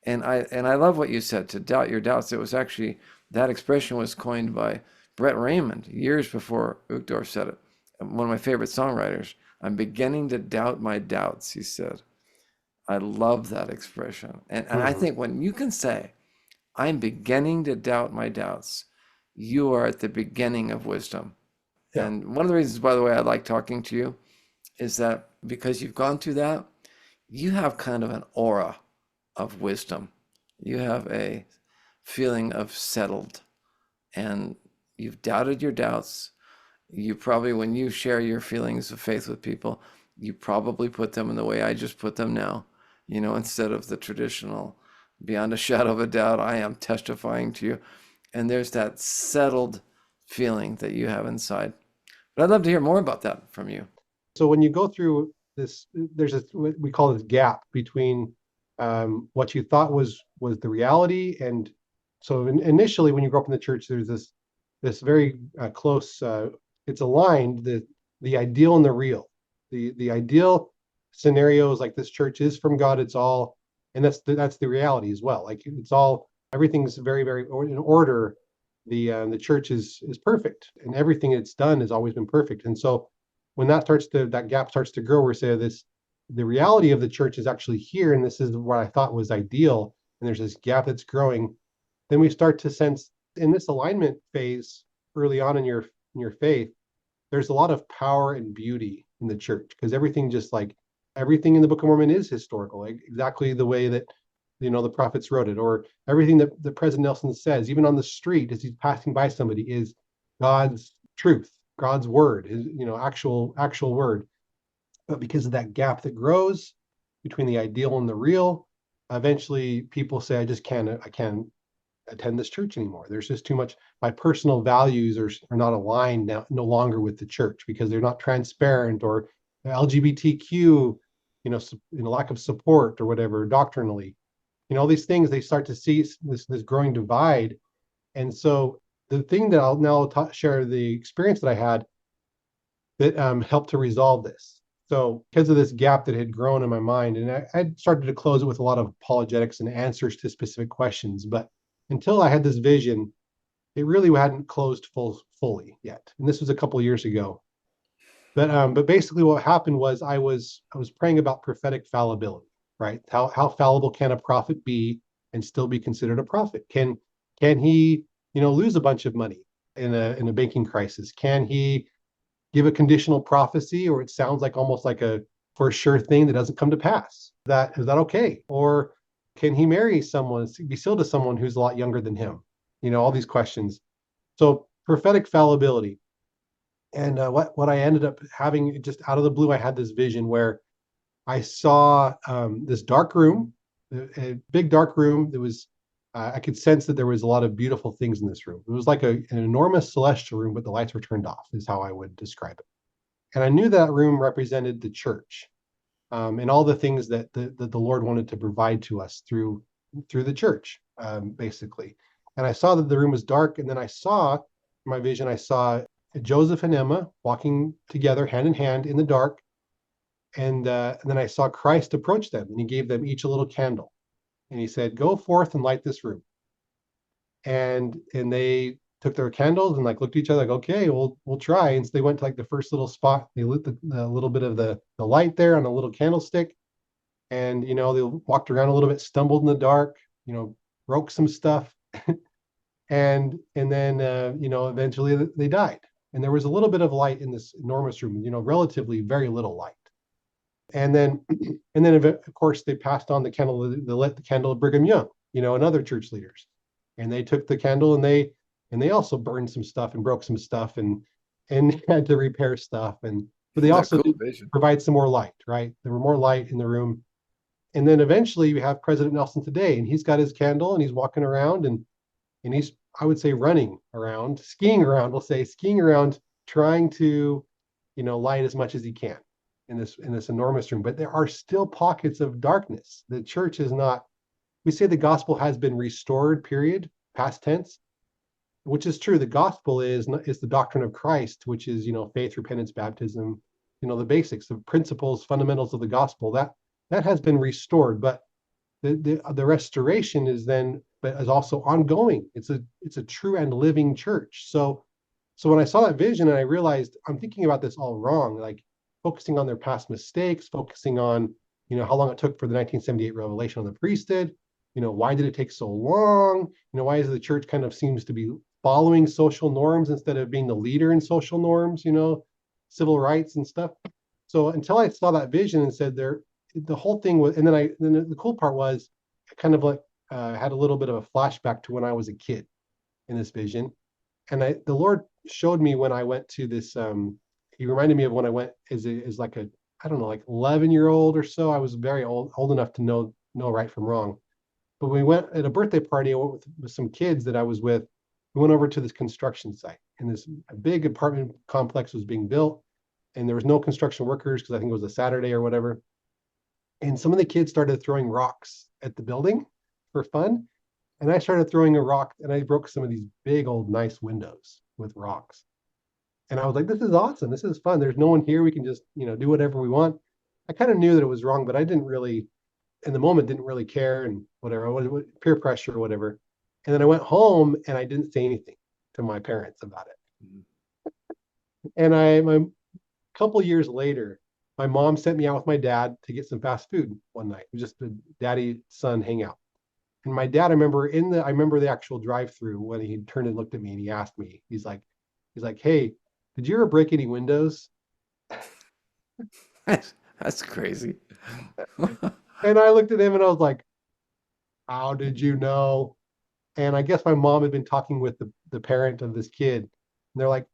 And I love what you said, to doubt your doubts. It was actually, that expression was coined by Brett Raymond years before Uchtdorf said it. One of my favorite songwriters. I'm beginning to doubt my doubts, he said. I love that expression. And I Hmm. think when you can say, I'm beginning to doubt my doubts, you are at the beginning of wisdom. Yeah. And one of the reasons, by the way, I like talking to you is that because you've gone through that, you have kind of an aura of wisdom. You have a feeling of settled, and you've doubted your doubts. You probably, when you share your feelings of faith with people, you probably put them in the way I just put them now, instead of the traditional, beyond a shadow of a doubt, I am testifying to you. And there's that settled feeling that you have inside. But I'd love to hear more about that from you. So when you go through this, there's what we call this gap between what you thought was the reality, and so initially when you grow up in the church, there's this very close. It's aligned, the ideal and the real. The ideal scenarios, like this church is from God. It's all, and that's the reality as well. Like it's all, everything's very very in order. The church is perfect, and everything it's done has always been perfect. And so when that gap starts to grow, where say the reality of the church is actually here, and this is what I thought was ideal, and there's this gap that's growing, then we start to sense in this alignment phase early on in your faith, there's a lot of power and beauty in the church, because everything, just like everything in the Book of Mormon, is historical, like exactly the way that the prophets wrote it, or everything that President Nelson says, even on the street as he's passing by somebody, is God's truth, God's word, is actual word. But because of that gap that grows between the ideal and the real, eventually people say, I can't attend this church anymore. There's just too much. My personal values are not aligned now, no longer with the church, because they're not transparent, or LGBTQ, lack of support or whatever doctrinally. All these things, they start to see this growing divide. And so the thing that I'll now share, the experience that I had that helped to resolve this. So because of this gap that had grown in my mind, and I started to close it with a lot of apologetics and answers to specific questions, but until I had this vision, it really hadn't closed fully yet. And this was a couple of years ago. But basically what happened was I was praying about prophetic fallibility, right? How fallible can a prophet be and still be considered a prophet? Can he, lose a bunch of money in a banking crisis? Can he give a conditional prophecy, or it sounds like almost like a for sure thing that doesn't come to pass? Is that okay? Or can he marry someone, be sealed to someone who's a lot younger than him? All these questions. So prophetic fallibility. And what I ended up having, just out of the blue, I had this vision where I saw this dark room, a big dark room. That was, I could sense that there was a lot of beautiful things in this room. It was like an enormous celestial room, but the lights were turned off, is how I would describe it. And I knew that room represented the church, and all the things that the Lord wanted to provide to us through the church, basically. And I saw that the room was dark, and then I saw, in my vision, I saw Joseph and Emma walking together, hand in hand, in the dark. And then I saw Christ approach them, and he gave them each a little candle, and he said, "Go forth and light this room." And they took their candles and like looked at each other like, "Okay, we'll try." And so they went to like the first little spot. They lit the little bit of the light there on a little candlestick, and they walked around a little bit, stumbled in the dark, broke some stuff, and then eventually they died. And there was a little bit of light in this enormous room, relatively very little light. And then of course they passed on the candle. They lit the candle of Brigham Young, and other church leaders, and they took the candle, and they also burned some stuff and broke some stuff, and had to repair stuff. And but they A also cool did vision. provide some more light, right? There were more light in the room. And then eventually we have President Nelson today, and he's got his candle, and he's walking around, and he's, I would say, running around, skiing around, we'll say, skiing around, trying to, light as much as he can in this enormous room. But there are still pockets of darkness. The church is not. We say the gospel has been restored, period, past tense, which is true. The gospel is the doctrine of Christ, which is, faith, repentance, baptism, the basics, the principles, fundamentals of the gospel. That has been restored, but the restoration but is also ongoing. It's a true and living church. So when I saw that vision, and I realized I'm thinking about this all wrong, like focusing on their past mistakes, focusing on how long it took for the 1978 revelation on the priesthood. Why did it take so long? Why is the church kind of seems to be following social norms instead of being the leader in social norms, civil rights and stuff. So until I saw that vision and said the whole thing was, and then the cool part was I kind of like had a little bit of a flashback to when I was a kid in this vision. And the Lord showed me when I went to this, he reminded me of when I went as like a, I don't know, like 11-year-old or so. I was very old enough to know right from wrong. But we went at a birthday party. I went with some kids that I was with. We went over to this construction site, and this big apartment complex was being built, and there was no construction workers because I think it was a Saturday or whatever. And some of the kids started throwing rocks at the building for fun. And I started throwing a rock, and I broke some of these big old nice windows with rocks. And I was like, this is awesome. This is fun. There's no one here. We can just, do whatever we want. I kind of knew that it was wrong, but I didn't really, in the moment, didn't really care, and whatever, peer pressure or whatever. And then I went home and I didn't say anything to my parents about it. Mhm. And a couple years later, my mom sent me out with my dad to get some fast food one night. It was just a daddy son hangout. And my dad, I remember the actual drive-through when he turned and looked at me and he asked me, he's like, "Hey, did you ever break any windows?" That's crazy. And I looked at him and I was like, how did you know? And I guess my mom had been talking with the parent of this kid. And they're like,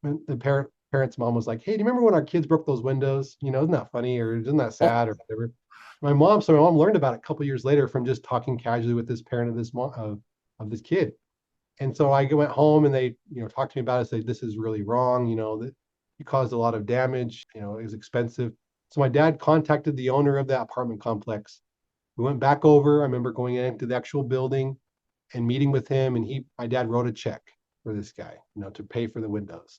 parent's mom was like, hey, do you remember when our kids broke those windows? Isn't that funny or isn't that Oh, sad or whatever? So my mom learned about it a couple years later from just talking casually with this parent of this mom of this kid. And so I went home and they, talked to me about it, say this is really wrong, that you caused a lot of damage, it was expensive. So my dad contacted the owner of that apartment complex. We went back over. I remember going into the actual building and meeting with him, and my dad wrote a check for this guy, to pay for the windows.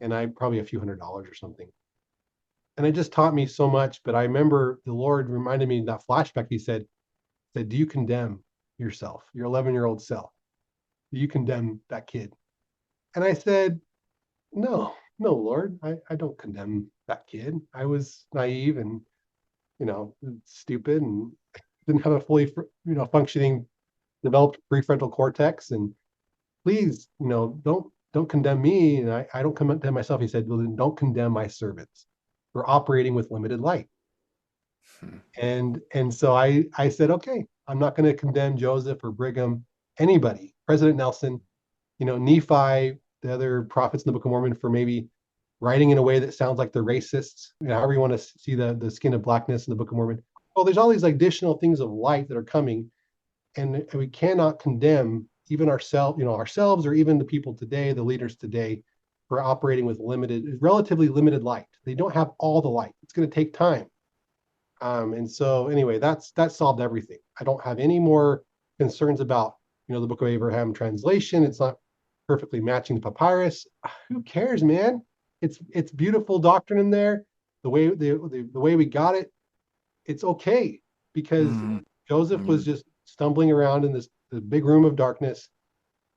And I probably a few $100s or something. And it just taught me so much. But I remember the Lord reminded me in that flashback, he said, do you condemn yourself, your 11-year-old self? Do you condemn that kid? And I said, no, no, Lord, I don't condemn that kid. I was naive and, stupid and didn't have a fully, functioning developed prefrontal cortex. And please, don't condemn me. And I don't condemn myself. He said, well, then don't condemn my servants for operating with limited light. hmm. And so I said, okay, I'm not going to condemn Joseph or Brigham, anybody, President Nelson, Nephi, the other prophets in the Book of Mormon for maybe writing in a way that sounds like they're racists, however you want to see the skin of blackness in the Book of Mormon. Well, there's all these additional things of light that are coming, and we cannot condemn even ourselves or even the people today, the leaders today, for operating with relatively limited light. They don't have all the light. It's going to take time. And so anyway, that solved everything. I don't have any more concerns about the Book of Abraham translation. It's not perfectly matching the papyrus. Who cares, man? It's beautiful doctrine in there. The way we got it, it's okay because Mm, Joseph was mm. just stumbling around in the big room of darkness,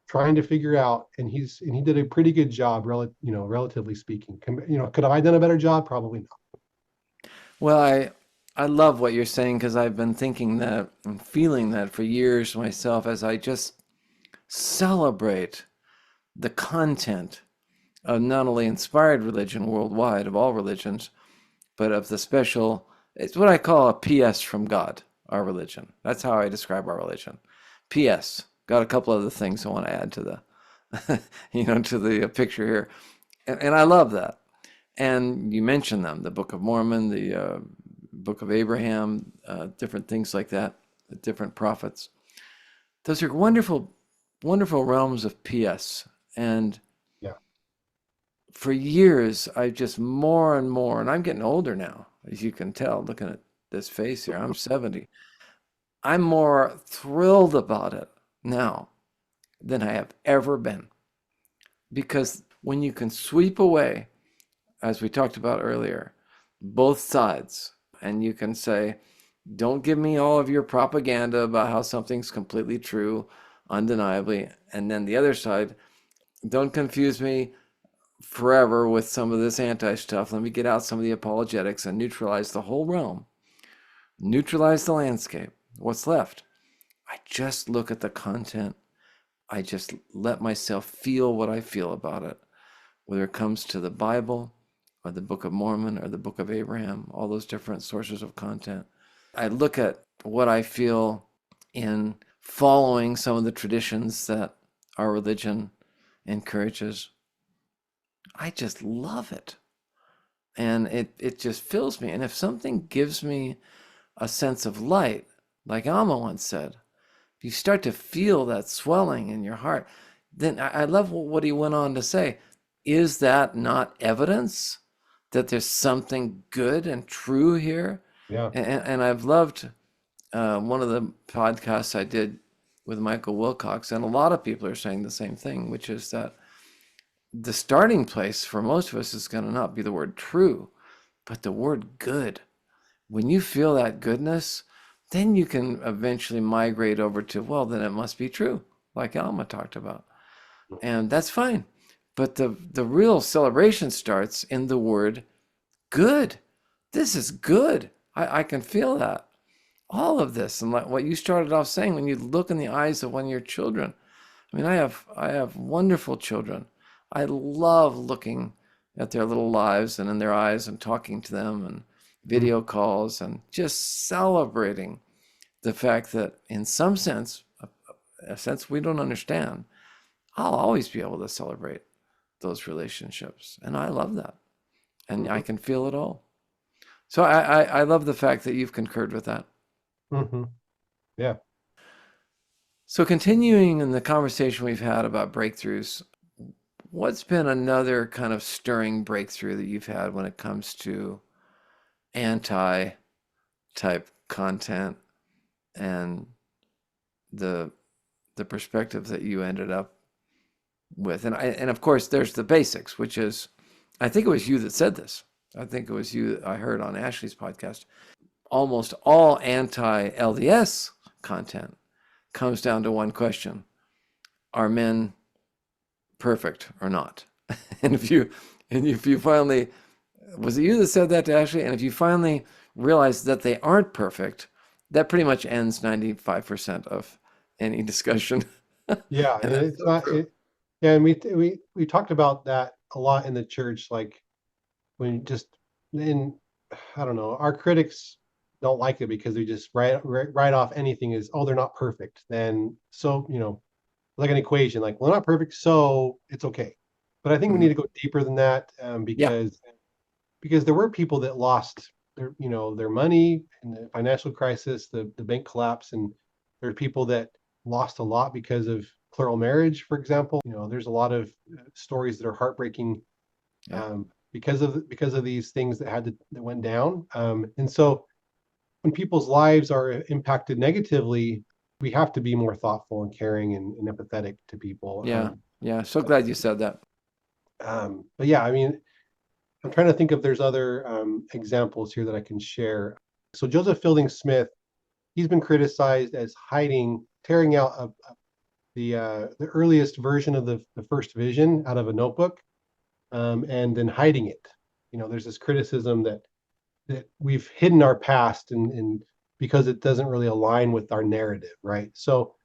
trying to figure out, and he did a pretty good job, relatively speaking. Could have I done a better job? Probably not. Well, I love what you're saying because I've been thinking that and feeling that for years myself as I just celebrate the content of not only inspired religion worldwide, of all religions, but of the special, it's what I call a PS from God, our religion. That's how I describe our religion. PS. Got a couple other things I want to add to the, to the picture here. And I love that. And you mentioned them, the Book of Mormon, the Book of Abraham, different things like that, the different prophets. Those are wonderful, wonderful realms of PS. And Yeah. for years, I've just more and more, and I'm getting older now, as you can tell, looking at this face here. I'm 70. I'm more thrilled about it now than I have ever been. Because when you can sweep away, as we talked about earlier, both sides, and you can say, don't give me all of your propaganda about how something's completely true, undeniably. And then the other side, don't confuse me forever with some of this anti stuff. Let me get out some of the apologetics and neutralize the whole realm, neutralize the landscape. What's left? I just look at the content. I just let myself feel what I feel about it, whether it comes to the Bible or the Book of Mormon or the Book of Abraham, all those different sources of content. I look at what I feel in following some of the traditions that our religion encourages. I just love it. And it just fills me. And if something gives me a sense of light, like Alma once said, if you start to feel that swelling in your heart, then I love what he went on to say. Is that not evidence that there's something good and true here? Yeah. And I've loved one of the podcasts I did with Michael Wilcox, and a lot of people are saying the same thing, which is that the starting place for most of us is going to not be the word true, but the word good. When you feel that goodness, then you can eventually migrate over to, well, then it must be true, like Alma talked about. And that's fine. But the real celebration starts in the word good. This is good. I can feel that. All of this, and like what you started off saying, when you look in the eyes of one of your children. I mean, I have wonderful children. I love looking at their little lives and in their eyes and talking to them and Mhm. video calls and just celebrating the fact that in some sense a sense we don't understand, I'll always be able to celebrate those relationships. And I love that. And I Hmm. can feel it all. So I love the fact that you've concurred with that. Hmm. Yeah. So continuing in the conversation we've had about breakthroughs, what's been another kind of stirring breakthrough that you've had when it comes to anti type content and the the perspective that you ended up with? And of course there's the basics, which is, I think it was you that said this. I think it was you that I heard on Ashley's podcast. Almost all anti-LDS content comes down to one question: are men perfect or not? And if you finally, was it you that said that to Ashley? And if you finally realize that they aren't perfect, that pretty much ends 95% of any discussion. Yeah, And and that's it's so not true. it. Yeah, and we talked about that a lot in the church. Like when just in, I don't know, our critics don't like it because we just write off anything as, oh, they're not perfect. Then so like an equation, like, well, they're not perfect, so it's okay. But I think we need Mhm. to go deeper than that, Yeah, because there were people that lost their money in the financial crisis, the bank collapse, and there are people that lost a lot because of plural marriage, for example. There's a lot of stories that are heartbreaking, yeah, because of these things that went down. And so when people's lives are impacted negatively, we have to be more thoughtful and caring and empathetic to people. yeah, yeah. So glad you said that. But yeah, I mean, I'm trying to think if there's other examples here that I can share. So Joseph Fielding Smith, he's been criticized as tearing out the earliest version of the first vision out of a notebook, and then hiding it. There's this criticism that we've hidden our past, and because it doesn't really align with our narrative, right? So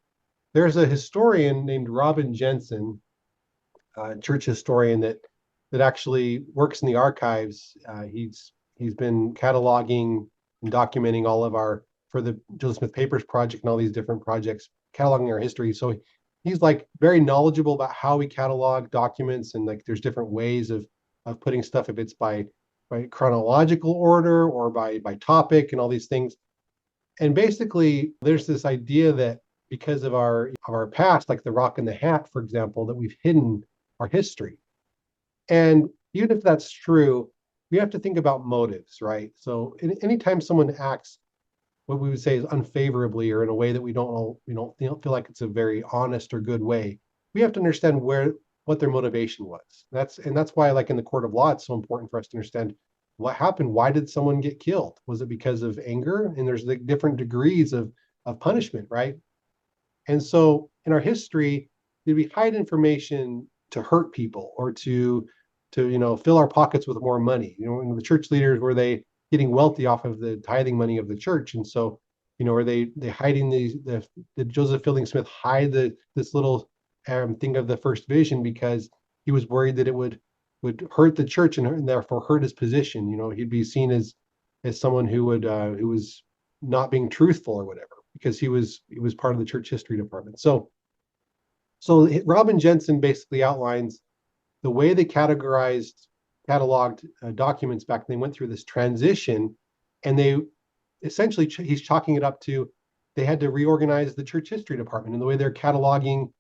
there's a historian named Robin Jensen, church historian that actually works in the archives. He's been cataloging and documenting all of our, for the Joseph Smith Papers project and all these different projects, cataloging our history. So he's like very knowledgeable about how we catalog documents, and like there's different ways of putting stuff, if it's by chronological order or by topic and all these things. And basically there's this idea that because of our past, like the rock and the hat, for example, that we've hidden our history. And even if that's true, we have to think about motives, right? So anytime someone acts what we would say is unfavorably, or in a way that we don't feel like it's a very honest or good way, we have to understand what their motivation was. That's why, like in the court of law, it's so important for us to understand what happened. Why did someone get killed? Was it because of anger? And there's like different degrees of punishment, right? And so in our history, did we hide information to hurt people, or to fill our pockets with more money? And the church leaders, were they getting wealthy off of the tithing money of the church? And so, were they hiding did Joseph Fielding Smith hide this little thing of the first vision because he was worried that it would hurt the church, and therefore hurt his position? He'd be seen as someone who was not being truthful or whatever, because he was part of the church history department. So Robin Jensen basically outlines the way they cataloged documents back then. They went through this transition, and they essentially, he's chalking it up to, they had to reorganize the church history department in the way they're cataloging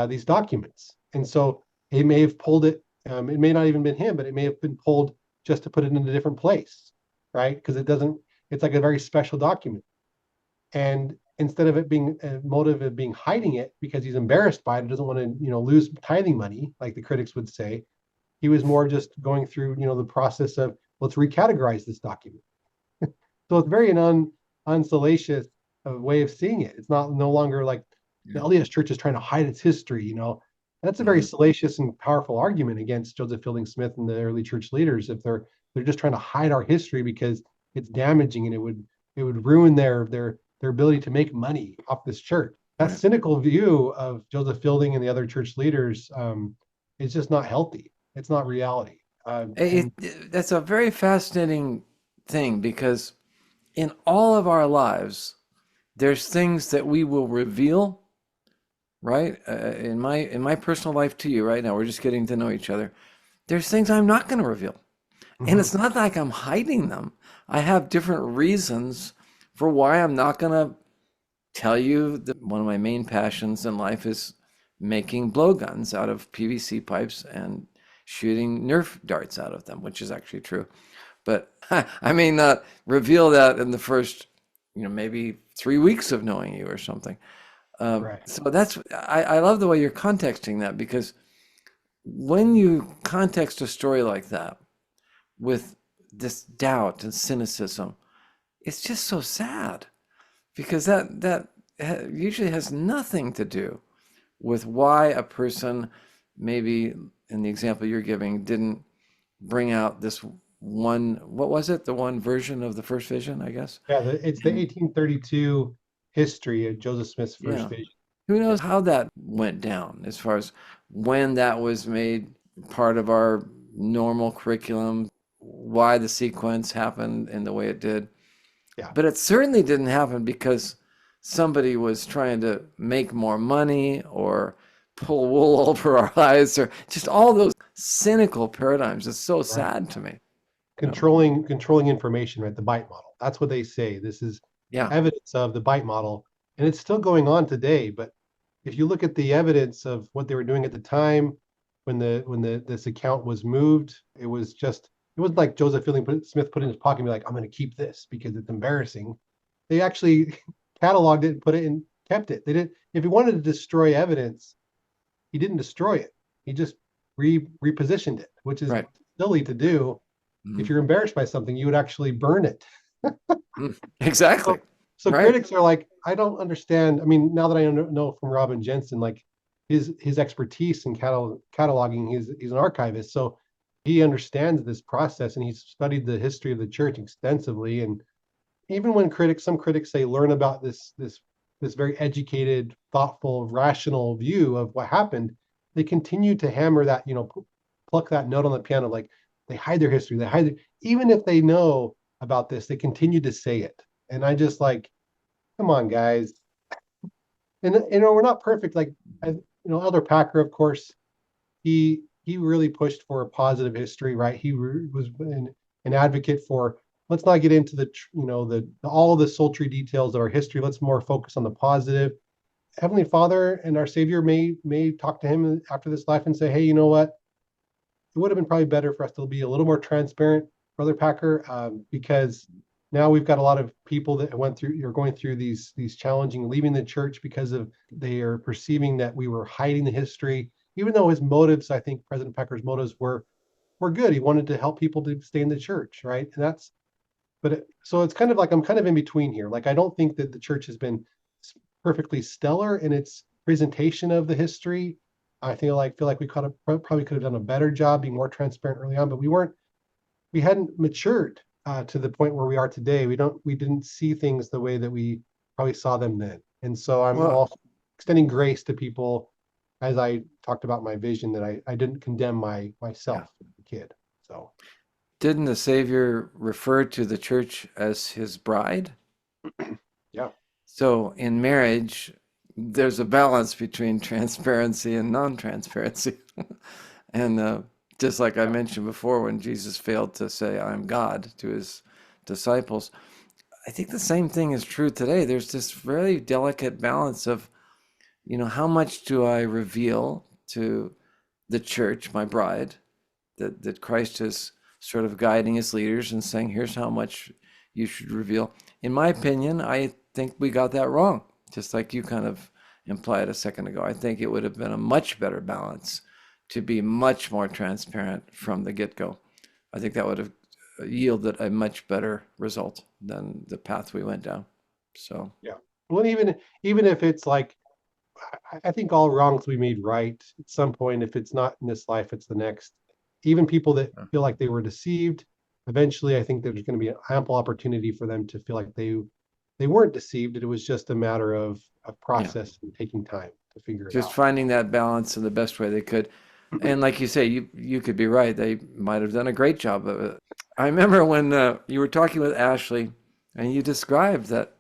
these documents. And so he may have pulled it. It may not even been him, but it may have been pulled just to put it in a different place, right? Because it doesn't. It's like a very special document. And instead of it being a motive of being hiding it because he's embarrassed by it, doesn't want to lose tithing money, like the critics would say, he was more just going through the process of, let's recategorize this document. So it's very unsalacious way of seeing it. It's not no longer like the Yeah. LDS Church is trying to hide its history. That's a very Mhm. salacious and powerful argument against Joseph Fielding Smith and the early church leaders, if they're just trying to hide our history because it's damaging, and it would ruin their ability to make money off this church. That Right. cynical view of Joseph Fielding and the other church leaders, is just not healthy. It's not reality. And That's a very fascinating thing, because in all of our lives, there's things that we will reveal right? In my personal life to you right now, we're just getting to know each other. There's things I'm not going to reveal. And Hmm. it's not like I'm hiding them. I have different reasons for why I'm not going to tell you that one of my main passions in life is making blowguns out of PVC pipes and shooting Nerf darts out of them, which is actually true. But I may not reveal that in the first, maybe 3 weeks of knowing you or something. Right. So I love the way you're contexting that, because when you context a story like that with this doubt and cynicism, it's just so sad, because that usually has nothing to do with why a person, maybe in the example you're giving, didn't bring out this one, what was it? The one version of the first vision, I guess. Yeah, it's the And 1832 history of Joseph Smith's first yeah, vision. who knows Yeah. how that went down as far as when that was made part of our normal curriculum, why the sequence happened in the way it did. Yeah. But it certainly didn't happen because somebody was trying to make more money or pull wool over our eyes, or just all those cynical paradigms. It's so Right. sad to me. No. Controlling information, right? The bite model. That's what they say. This is Yeah. evidence of the bite model, and it's still going on today. But if you look at the evidence of what they were doing at the time when the this account was moved, it wasn't like Joseph Fielding Smith put it in his pocket and be like, I'm going to keep this because it's embarrassing. They actually cataloged it and put it in, kept it. They didn't. If he wanted to destroy evidence, he didn't destroy it. He just repositioned it, which is Right. silly to do. If Mhm. you're embarrassed by something, you would actually burn it. Mm. Exactly. So, so Right. critics are like, I don't understand. I mean, now that I know from Robin Jensen, like his expertise in cataloging, he's an archivist, so he understands this process and he's studied the history of the church extensively. And even when some critics say learn about this very educated, thoughtful, rational view of what happened, they continue to hammer that, pluck that note on the piano, like they hide their history, even if they know about this, they continue to say it. And I just like, come on, guys. And we're not perfect. Like, Elder Packer, of course, he really pushed for a positive history, right? Was an advocate for, let's not get into the all the sultry details of our history. Let's more focus on the positive. Heavenly Father and our Savior may talk to him after this life and say, hey, you know what? It would have been probably better for us to be a little more transparent, Brother Packer, because now we've got a lot of people that are going through these challenging, leaving the church because of they are perceiving that we were hiding the history, even though his motives, I think President Packer's motives were good. He wanted to help people to stay in the church, right? And so it's kind of like I'm kind of in between here. Like I don't think that the church has been perfectly stellar in its presentation of the history. I feel like we probably could have done a better job being more transparent early on, but we hadn't matured to the point where we are today. We didn't see things the way that we probably saw them then. And so I'm Well, also extending grace to people as I talked about my vision that I didn't condemn yeah. myself as a kid. So Didn't the Savior refer to the church as his bride? yeah, So in marriage, there's a balance between transparency and non-transparency. And just like I yeah, mentioned before, when Jesus failed to say, I'm God to his disciples, I think the same thing is true today. There's this very delicate balance of, how much do I reveal to the church, my bride, that Christ is sort of guiding his leaders and saying, here's how much you should reveal. In my opinion, I think we got that wrong, just like you kind of implied a second ago. I think it would have been a much better balance to be much more transparent from the get-go. I think that would have yielded a much better result than the path we went down. So, yeah. Well, even if it's like I think all wrongs we made right at some point. If it's not in this life, it's the next. Even people that feel like they were deceived, eventually, I think there's going to be an ample opportunity for them to feel like they weren't deceived. It was just a matter of yeah, process and taking time to figure it just out. finding that balance in the best way they could. And like you say, you could be right. They might have done a great job of it. I remember when you were talking with Ashley, and you described that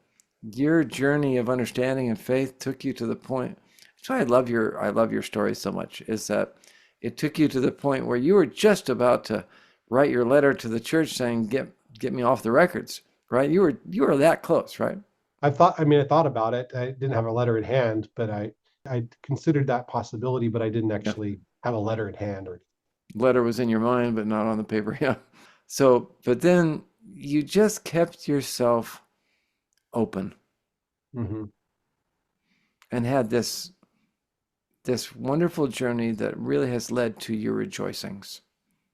your journey of understanding and faith took you to the point So I love your story so much is that it took you to the point where you were just about to write your letter to the church saying get me off the records, right? You were that close, right? I thought about it. I didn't have a letter in hand, but I considered that possibility, but I didn't Yeah. actually have a letter in hand or. Letter was in your mind but not on the paper. Yeah. So, but then you just kept yourself open Hmm. and had this wonderful journey that really has led to your rejoicings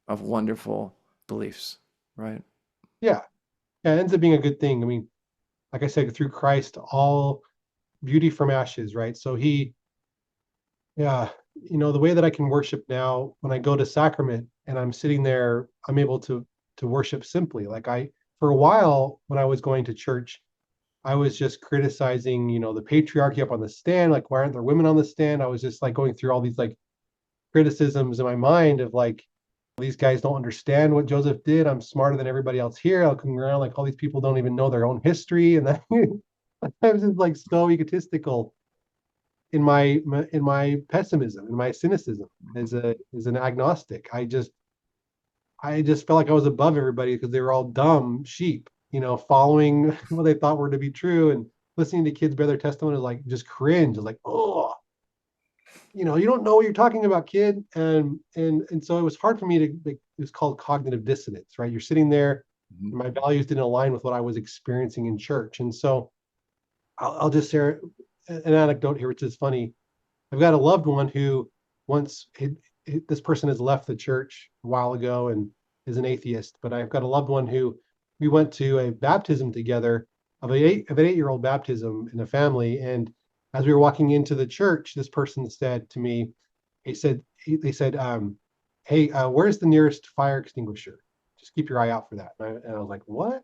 of wonderful beliefs, right? Yeah. Yeah, it ends up being a good thing. I mean, like I said, through Christ, all beauty from ashes, right? So yeah, the way that I can worship now, when I go to sacrament and I'm sitting there, I'm able to worship simply. For a while when I was going to church, I was just criticizing, the patriarchy up on the stand, like why aren't there women on the stand? I was just like going through all these like criticisms in my mind of like these guys don't understand what Joseph did. I'm smarter than everybody else here. Looking around like all these people don't even know their own history, and that I was just like so egotistical in my pessimism, in my cynicism as an agnostic. I just felt like I was above everybody because they were all dumb sheep, following what they thought were to be true, and listening to kids bear their testimony is like just cringe. It's like, oh, you don't know what you're talking about, kid. And so it was hard for me to. It was called cognitive dissonance, right? You're sitting there, Mhm. and my values didn't align with what I was experiencing in church, and so I'll just share an anecdote here, which is funny. I've got a loved one who once this person has left the church a while ago and is an atheist, but I've got a loved one who we went to a baptism together of an 8-year-old baptism in a family. And as we were walking into the church, this person said to me, they said, "Hey, where's the nearest fire extinguisher? Just keep your eye out for that." And I was like, "What?"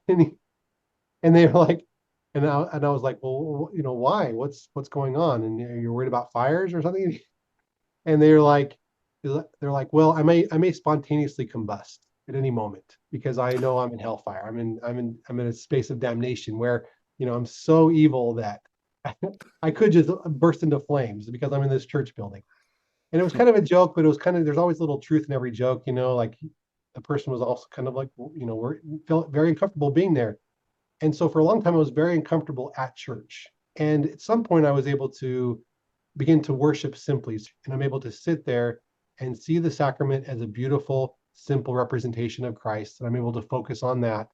And and they were like, and I was like, "Well, why? What's going on? And you're worried about fires or something?" And they're like, "Well, I may spontaneously combust at any moment because I know I'm in hellfire. I'm in a space of damnation where I'm so evil that I could just burst into flames because I'm in this church building." And it was kind of a joke, but it was kind of there's always a little truth in every joke, like the person was also kind of like, we're felt very uncomfortable being there. And so for a long time, I was very uncomfortable at church. And at some point, I was able to begin to worship simply. And I'm able to sit there and see the sacrament as a beautiful, simple representation of Christ. And I'm able to focus on that.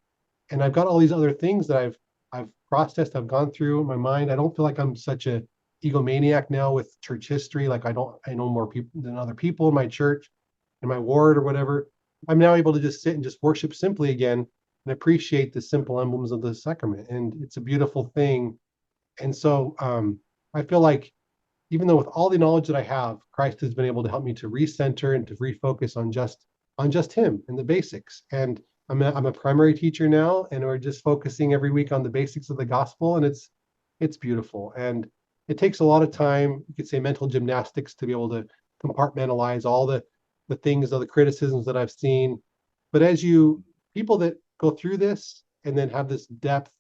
And I've got all these other things that I've processed, I've gone through in my mind. I don't feel like I'm such a egomaniac now with church history. Like I know more people than other people in my church, in my ward or whatever. I'm now able to just sit and just worship simply again and appreciate the simple emblems of the sacrament. And it's a beautiful thing. And so I feel like even though with all the knowledge that I have, Christ has been able to help me to recenter and to refocus on just Him and the basics. And I'm a primary teacher now, and we're just focusing every week on the basics of the gospel, and it's beautiful. And it takes a lot of time. You could say mental gymnastics to be able to compartmentalize all the things, all the criticisms that I've seen. But as you people that go through this and then have this depth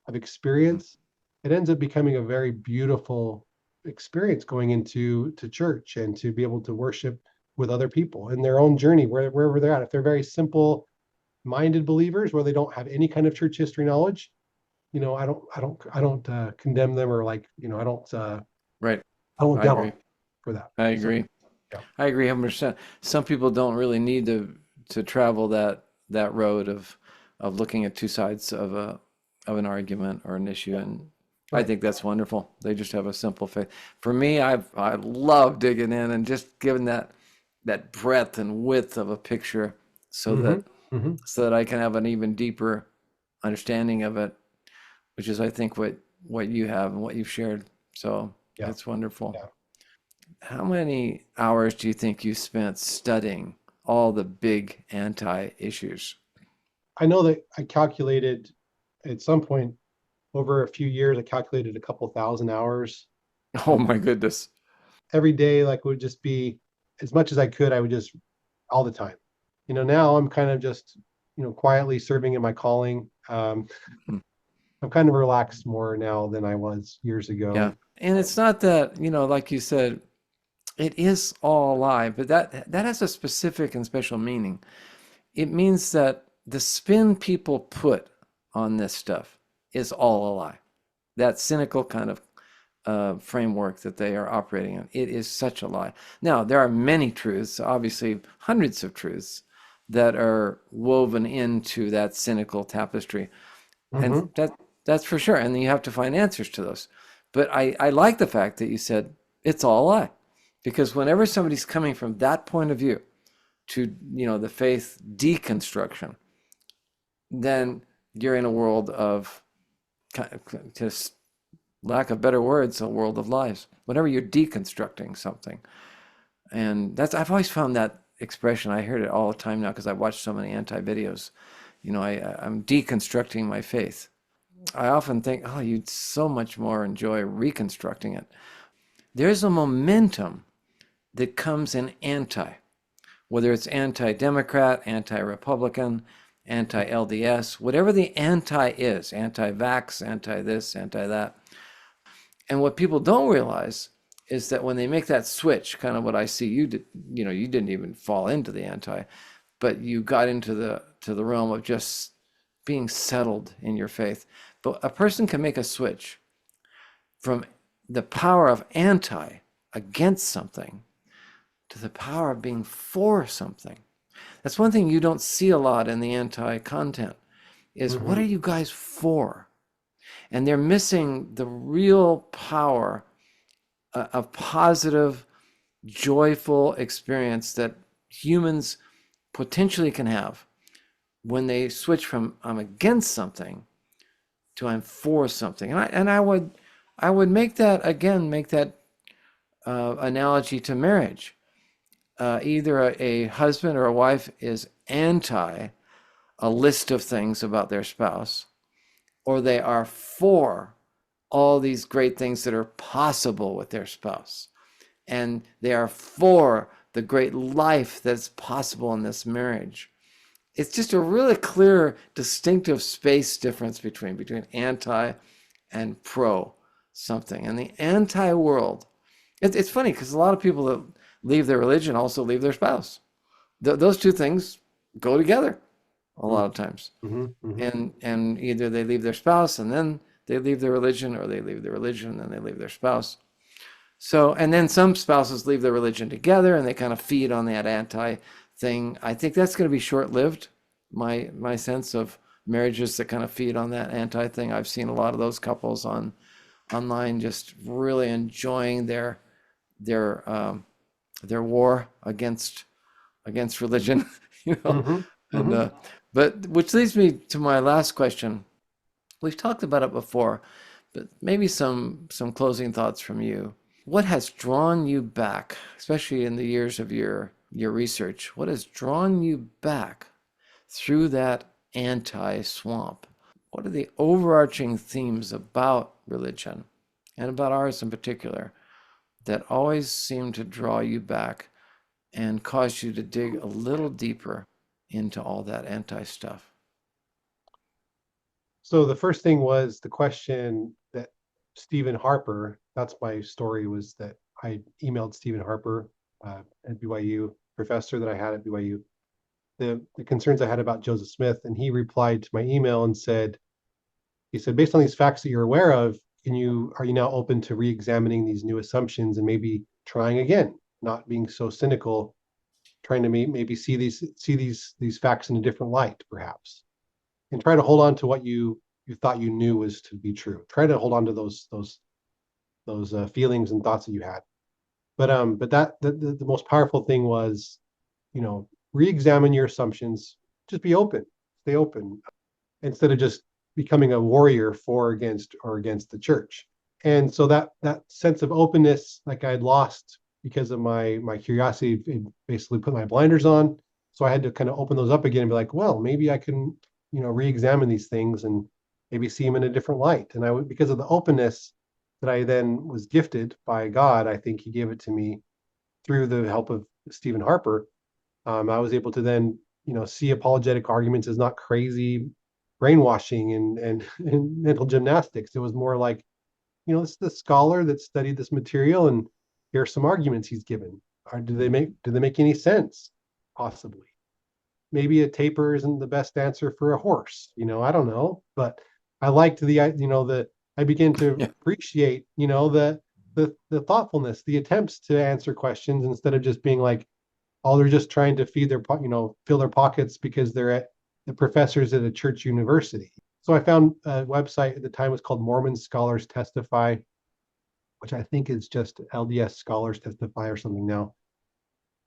of experience, it ends up becoming a very beautiful experience going into to church and to be able to worship with other people in their own journey, wherever they're at. If they're very simple minded believers where they don't have any kind of church history knowledge, I don't condemn them or like, Right. I don't I down on agree. them for that. I So agree. yeah, I agree 100%. Some people don't really need to travel that road of looking at two sides of an argument or an issue, yeah, and I right. think that's wonderful. They just have a simple faith. For me, I love digging in and just giving that breadth and width of a picture so Mm-hmm. that Mm-hmm. so that I can have an even deeper understanding of it, which is I think what you have and what you've shared. So Yeah, it's wonderful. yeah. How many hours do you think you spent studying all the big anti issues? I know that I calculated at some point over a few years, I calculated a couple thousand hours. Oh And my goodness. every day, like, would just be as much as I could, I would just all the time. Now I'm kind of just, quietly serving in my calling. I'm kind of relaxed more now than I was years Yeah. ago. And it's not that, like you said, it is all a lie, but that has a specific and special meaning. It means that the spin people put on this stuff is all a lie. That cynical kind of framework that they are operating in, it is such a lie. Now, there are many truths, obviously hundreds of truths that are woven into that cynical tapestry, and Hmm. that's for sure. And you have to find answers to those. But I like the fact that you said it's all a lie, because whenever somebody's coming from that point of view to the faith deconstruction, then you're in a world of, just lack of better words, a world of lies. Whenever you're deconstructing something, and that's I've always found that expression. I heard it all the time now because I watched so many anti videos. I'm deconstructing my faith. I often think, oh, you'd so much more enjoy reconstructing it. There's a momentum that comes in anti, whether it's anti-democrat, anti-republican, anti-LDS, whatever the anti is, anti-vax, anti-this, anti-that. And what people don't realize is that when they make that switch, kind of what I see you did, you didn't even fall into the anti, but you got into the realm of just being settled in your faith. But a person can make a switch from the power of anti, against something, to the power of being for something. That's one thing you don't see a lot in the anti content is, what are Hmm. you guys for? And they're missing the real power of positive, joyful experience that humans potentially can have when they switch from I'm against something to I'm for something. And I would make that analogy to marriage. Either a husband or a wife is anti a list of things about their spouse, or they are for all these great things that are possible with their spouse. And they are for the great life that's possible in this marriage. It's just a really clear, distinctive space difference between anti and pro something. And the anti world, it's funny because a lot of people that leave their religion also leave their spouse. Those two things go together a lot of times. Hmm. Hmm. And either they leave their spouse and then they leave their religion, or they leave their religion and then they leave their spouse. So, and then some spouses leave their religion together and they kind of feed on that anti thing. I think that's going to be short lived. My sense of marriages that kind of feed on that anti thing. I've seen a lot of those couples online just really enjoying their their war against religion, you know. Hmm. And Hmm. but which leads me to my last question. We've talked about it before, but maybe some closing thoughts from you. What has drawn you back, especially in the years of your research? What has drawn you back through that anti-swamp? What are the overarching themes about religion, and about ours in particular, that always seem to draw you back and cause you to dig a little deeper into all that anti stuff? So the first thing was the question that Stephen Harper, that's my story, was that I emailed Stephen Harper at BYU, professor that I had at BYU, the concerns I had about Joseph Smith. And he replied to my email and said, he said, based on these facts that you're aware of, are you now open to re-examining these new assumptions and maybe trying again, not being so cynical, trying to maybe see these facts in a different light, perhaps, and try to hold on to what you thought you knew was to be true. Try to hold on to those feelings and thoughts that you had. But the most powerful thing was, re-examine your assumptions. Just be open, stay open, instead of just becoming a warrior against the church. And so that sense of openness, like I had lost because of my curiosity, it basically put my blinders on. So I had to kind of open those up again and be like, well, maybe I can, re-examine these things and maybe see them in a different light. And because of the openness that I then was gifted by God, I think He gave it to me through the help of Stephen Harper. I was able to then, see apologetic arguments as not crazy brainwashing and mental gymnastics. It was more like, it's the scholar that studied this material, and here are some arguments he's given. Do they make any sense? Possibly. Maybe a taper isn't the best answer for a horse. I don't know, but I liked I began to Yeah. appreciate, the thoughtfulness, the attempts to answer questions instead of just being like, oh, they're just trying to fill their pockets because they're at the professors at a church university. So I found a website at the time was called Mormon Scholars Testify, which I think is just LDS Scholars Testify or something now.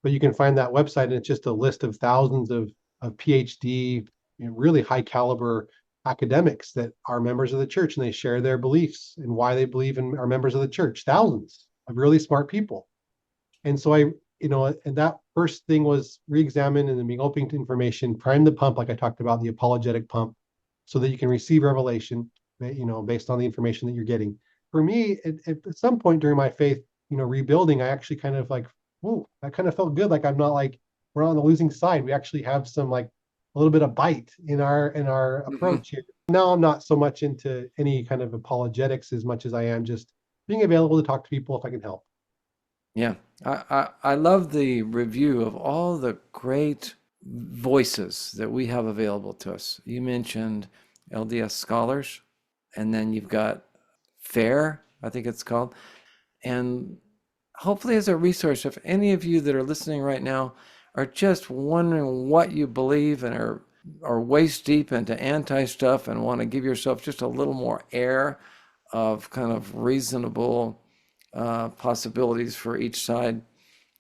But you can find that website, and it's just a list of thousands of PhD, really high caliber academics that are members of the church, and they share their beliefs and why they believe and are members of the church. Thousands of really smart people. And so and that first thing was re-examine and then being open to information, prime the pump, like I talked about, the apologetic pump, so that you can receive revelation, based on the information that you're getting. For me, at some point during my faith, rebuilding, I actually kind of like, whoa, that kind of felt good. Like I'm not like we're not on the losing side. We actually have some like a little bit of bite in our Hmm. approach here. Now I'm not so much into any kind of apologetics as much as I am just being available to talk to people if I can help. Yeah. I love the review of all the great voices that we have available to us. You mentioned LDS Scholars, and then you've got FAIR, I think it's called. And hopefully, as a resource, if any of you that are listening right now are just wondering what you believe and are waist deep into anti stuff and want to give yourself just a little more air of kind of reasonable possibilities for each side,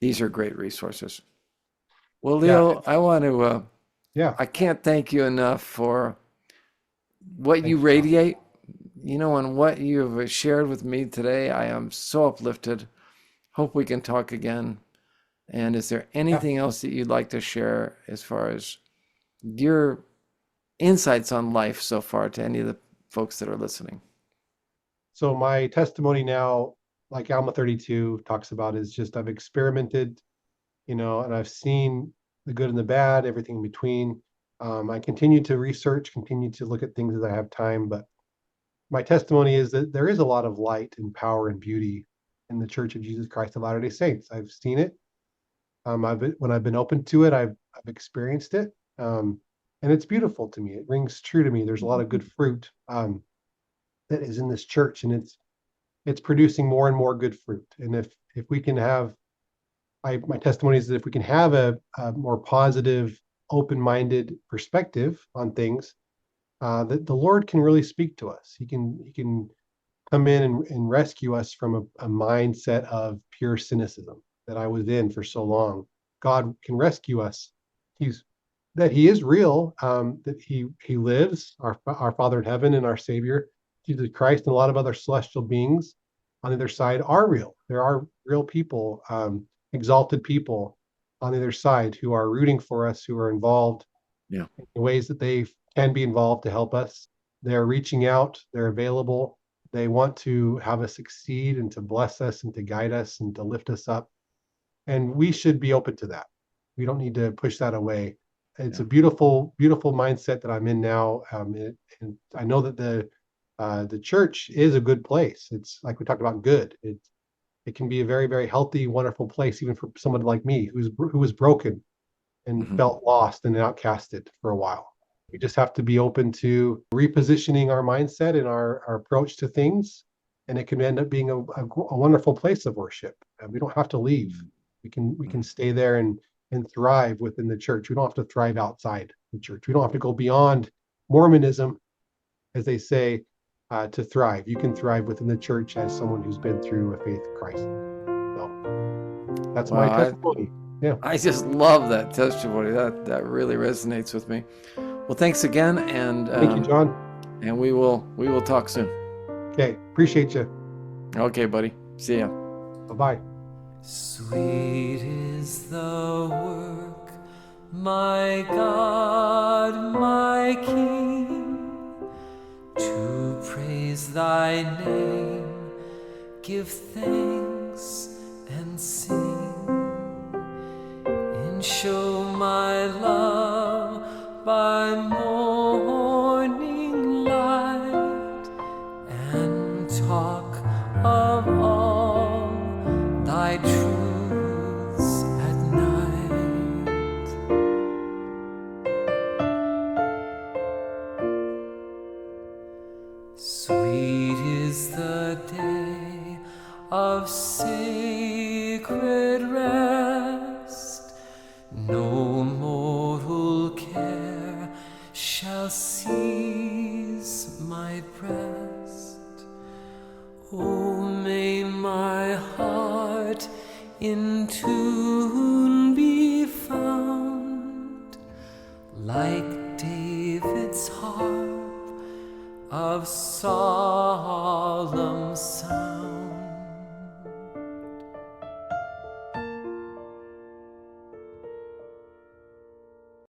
these are great resources. Well, Yeah, Leo, I want to, yeah. I can't thank you enough for what you Thank you, John. radiate, and what you've shared with me today. I am so uplifted. Hope we can talk again. And is there Yeah. anything else that you'd like to share as far as your insights on life so far to any of the folks that are listening? So my testimony now, like Alma 32 talks about, is just I've experimented, and I've seen the good and the bad, everything in between. I continue to research, continue to look at things as I have time, but my testimony is that there is a lot of light and power and beauty in the Church of Jesus Christ of Latter-day Saints. I've seen it. When I've been open to it, I've experienced it, and it's beautiful to me. It rings true to me. There's a lot of good fruit that is in this church, and it's producing more and more good fruit. And if we can have, my testimony is that if we can have a more positive, open-minded perspective on things, that the Lord can really speak to us. He can come in and rescue us from a mindset of pure cynicism that I was in for so long. God can rescue us. He's that He is real, that He lives, our Father in heaven and our Savior, Jesus Christ, and a lot of other celestial beings on the other side are real. There are real people, exalted people on the other side who are rooting for us, who are involved Yeah. in ways that they can be involved to help us. They're reaching out, they're available. They want to have us succeed and to bless us and to guide us and to lift us up. And we should be open to that. We don't need to push that away. It's Yeah. a beautiful, beautiful mindset that I'm in now. And I know that the church is a good place. It's like we talked about, good. It can be a very, very healthy, wonderful place, even for someone like me who was broken and Hmm. felt lost and outcasted for a while. We just have to be open to repositioning our mindset and our approach to things. And it can end up being a wonderful place of worship. And we don't have to leave. We can stay there and thrive within the church. We don't have to thrive outside the church. We don't have to go beyond Mormonism, as they say, to thrive. You can thrive within the church as someone who's been through a faith in Christ. So that's my Wow, testimony. Yeah. I just love that testimony. That really resonates with me. Well, thanks again, Thank you, John. and we will talk soon. Okay. Appreciate you. Okay, buddy. See ya. Bye bye. Sweet is the work, my God, my King, to praise thy name, give thanks and sing, and show my love by morning Sweet is the day of sacred rest. No mortal care shall seize my breast. Oh, may my heart in tune be found, like David's harp of solemn sound.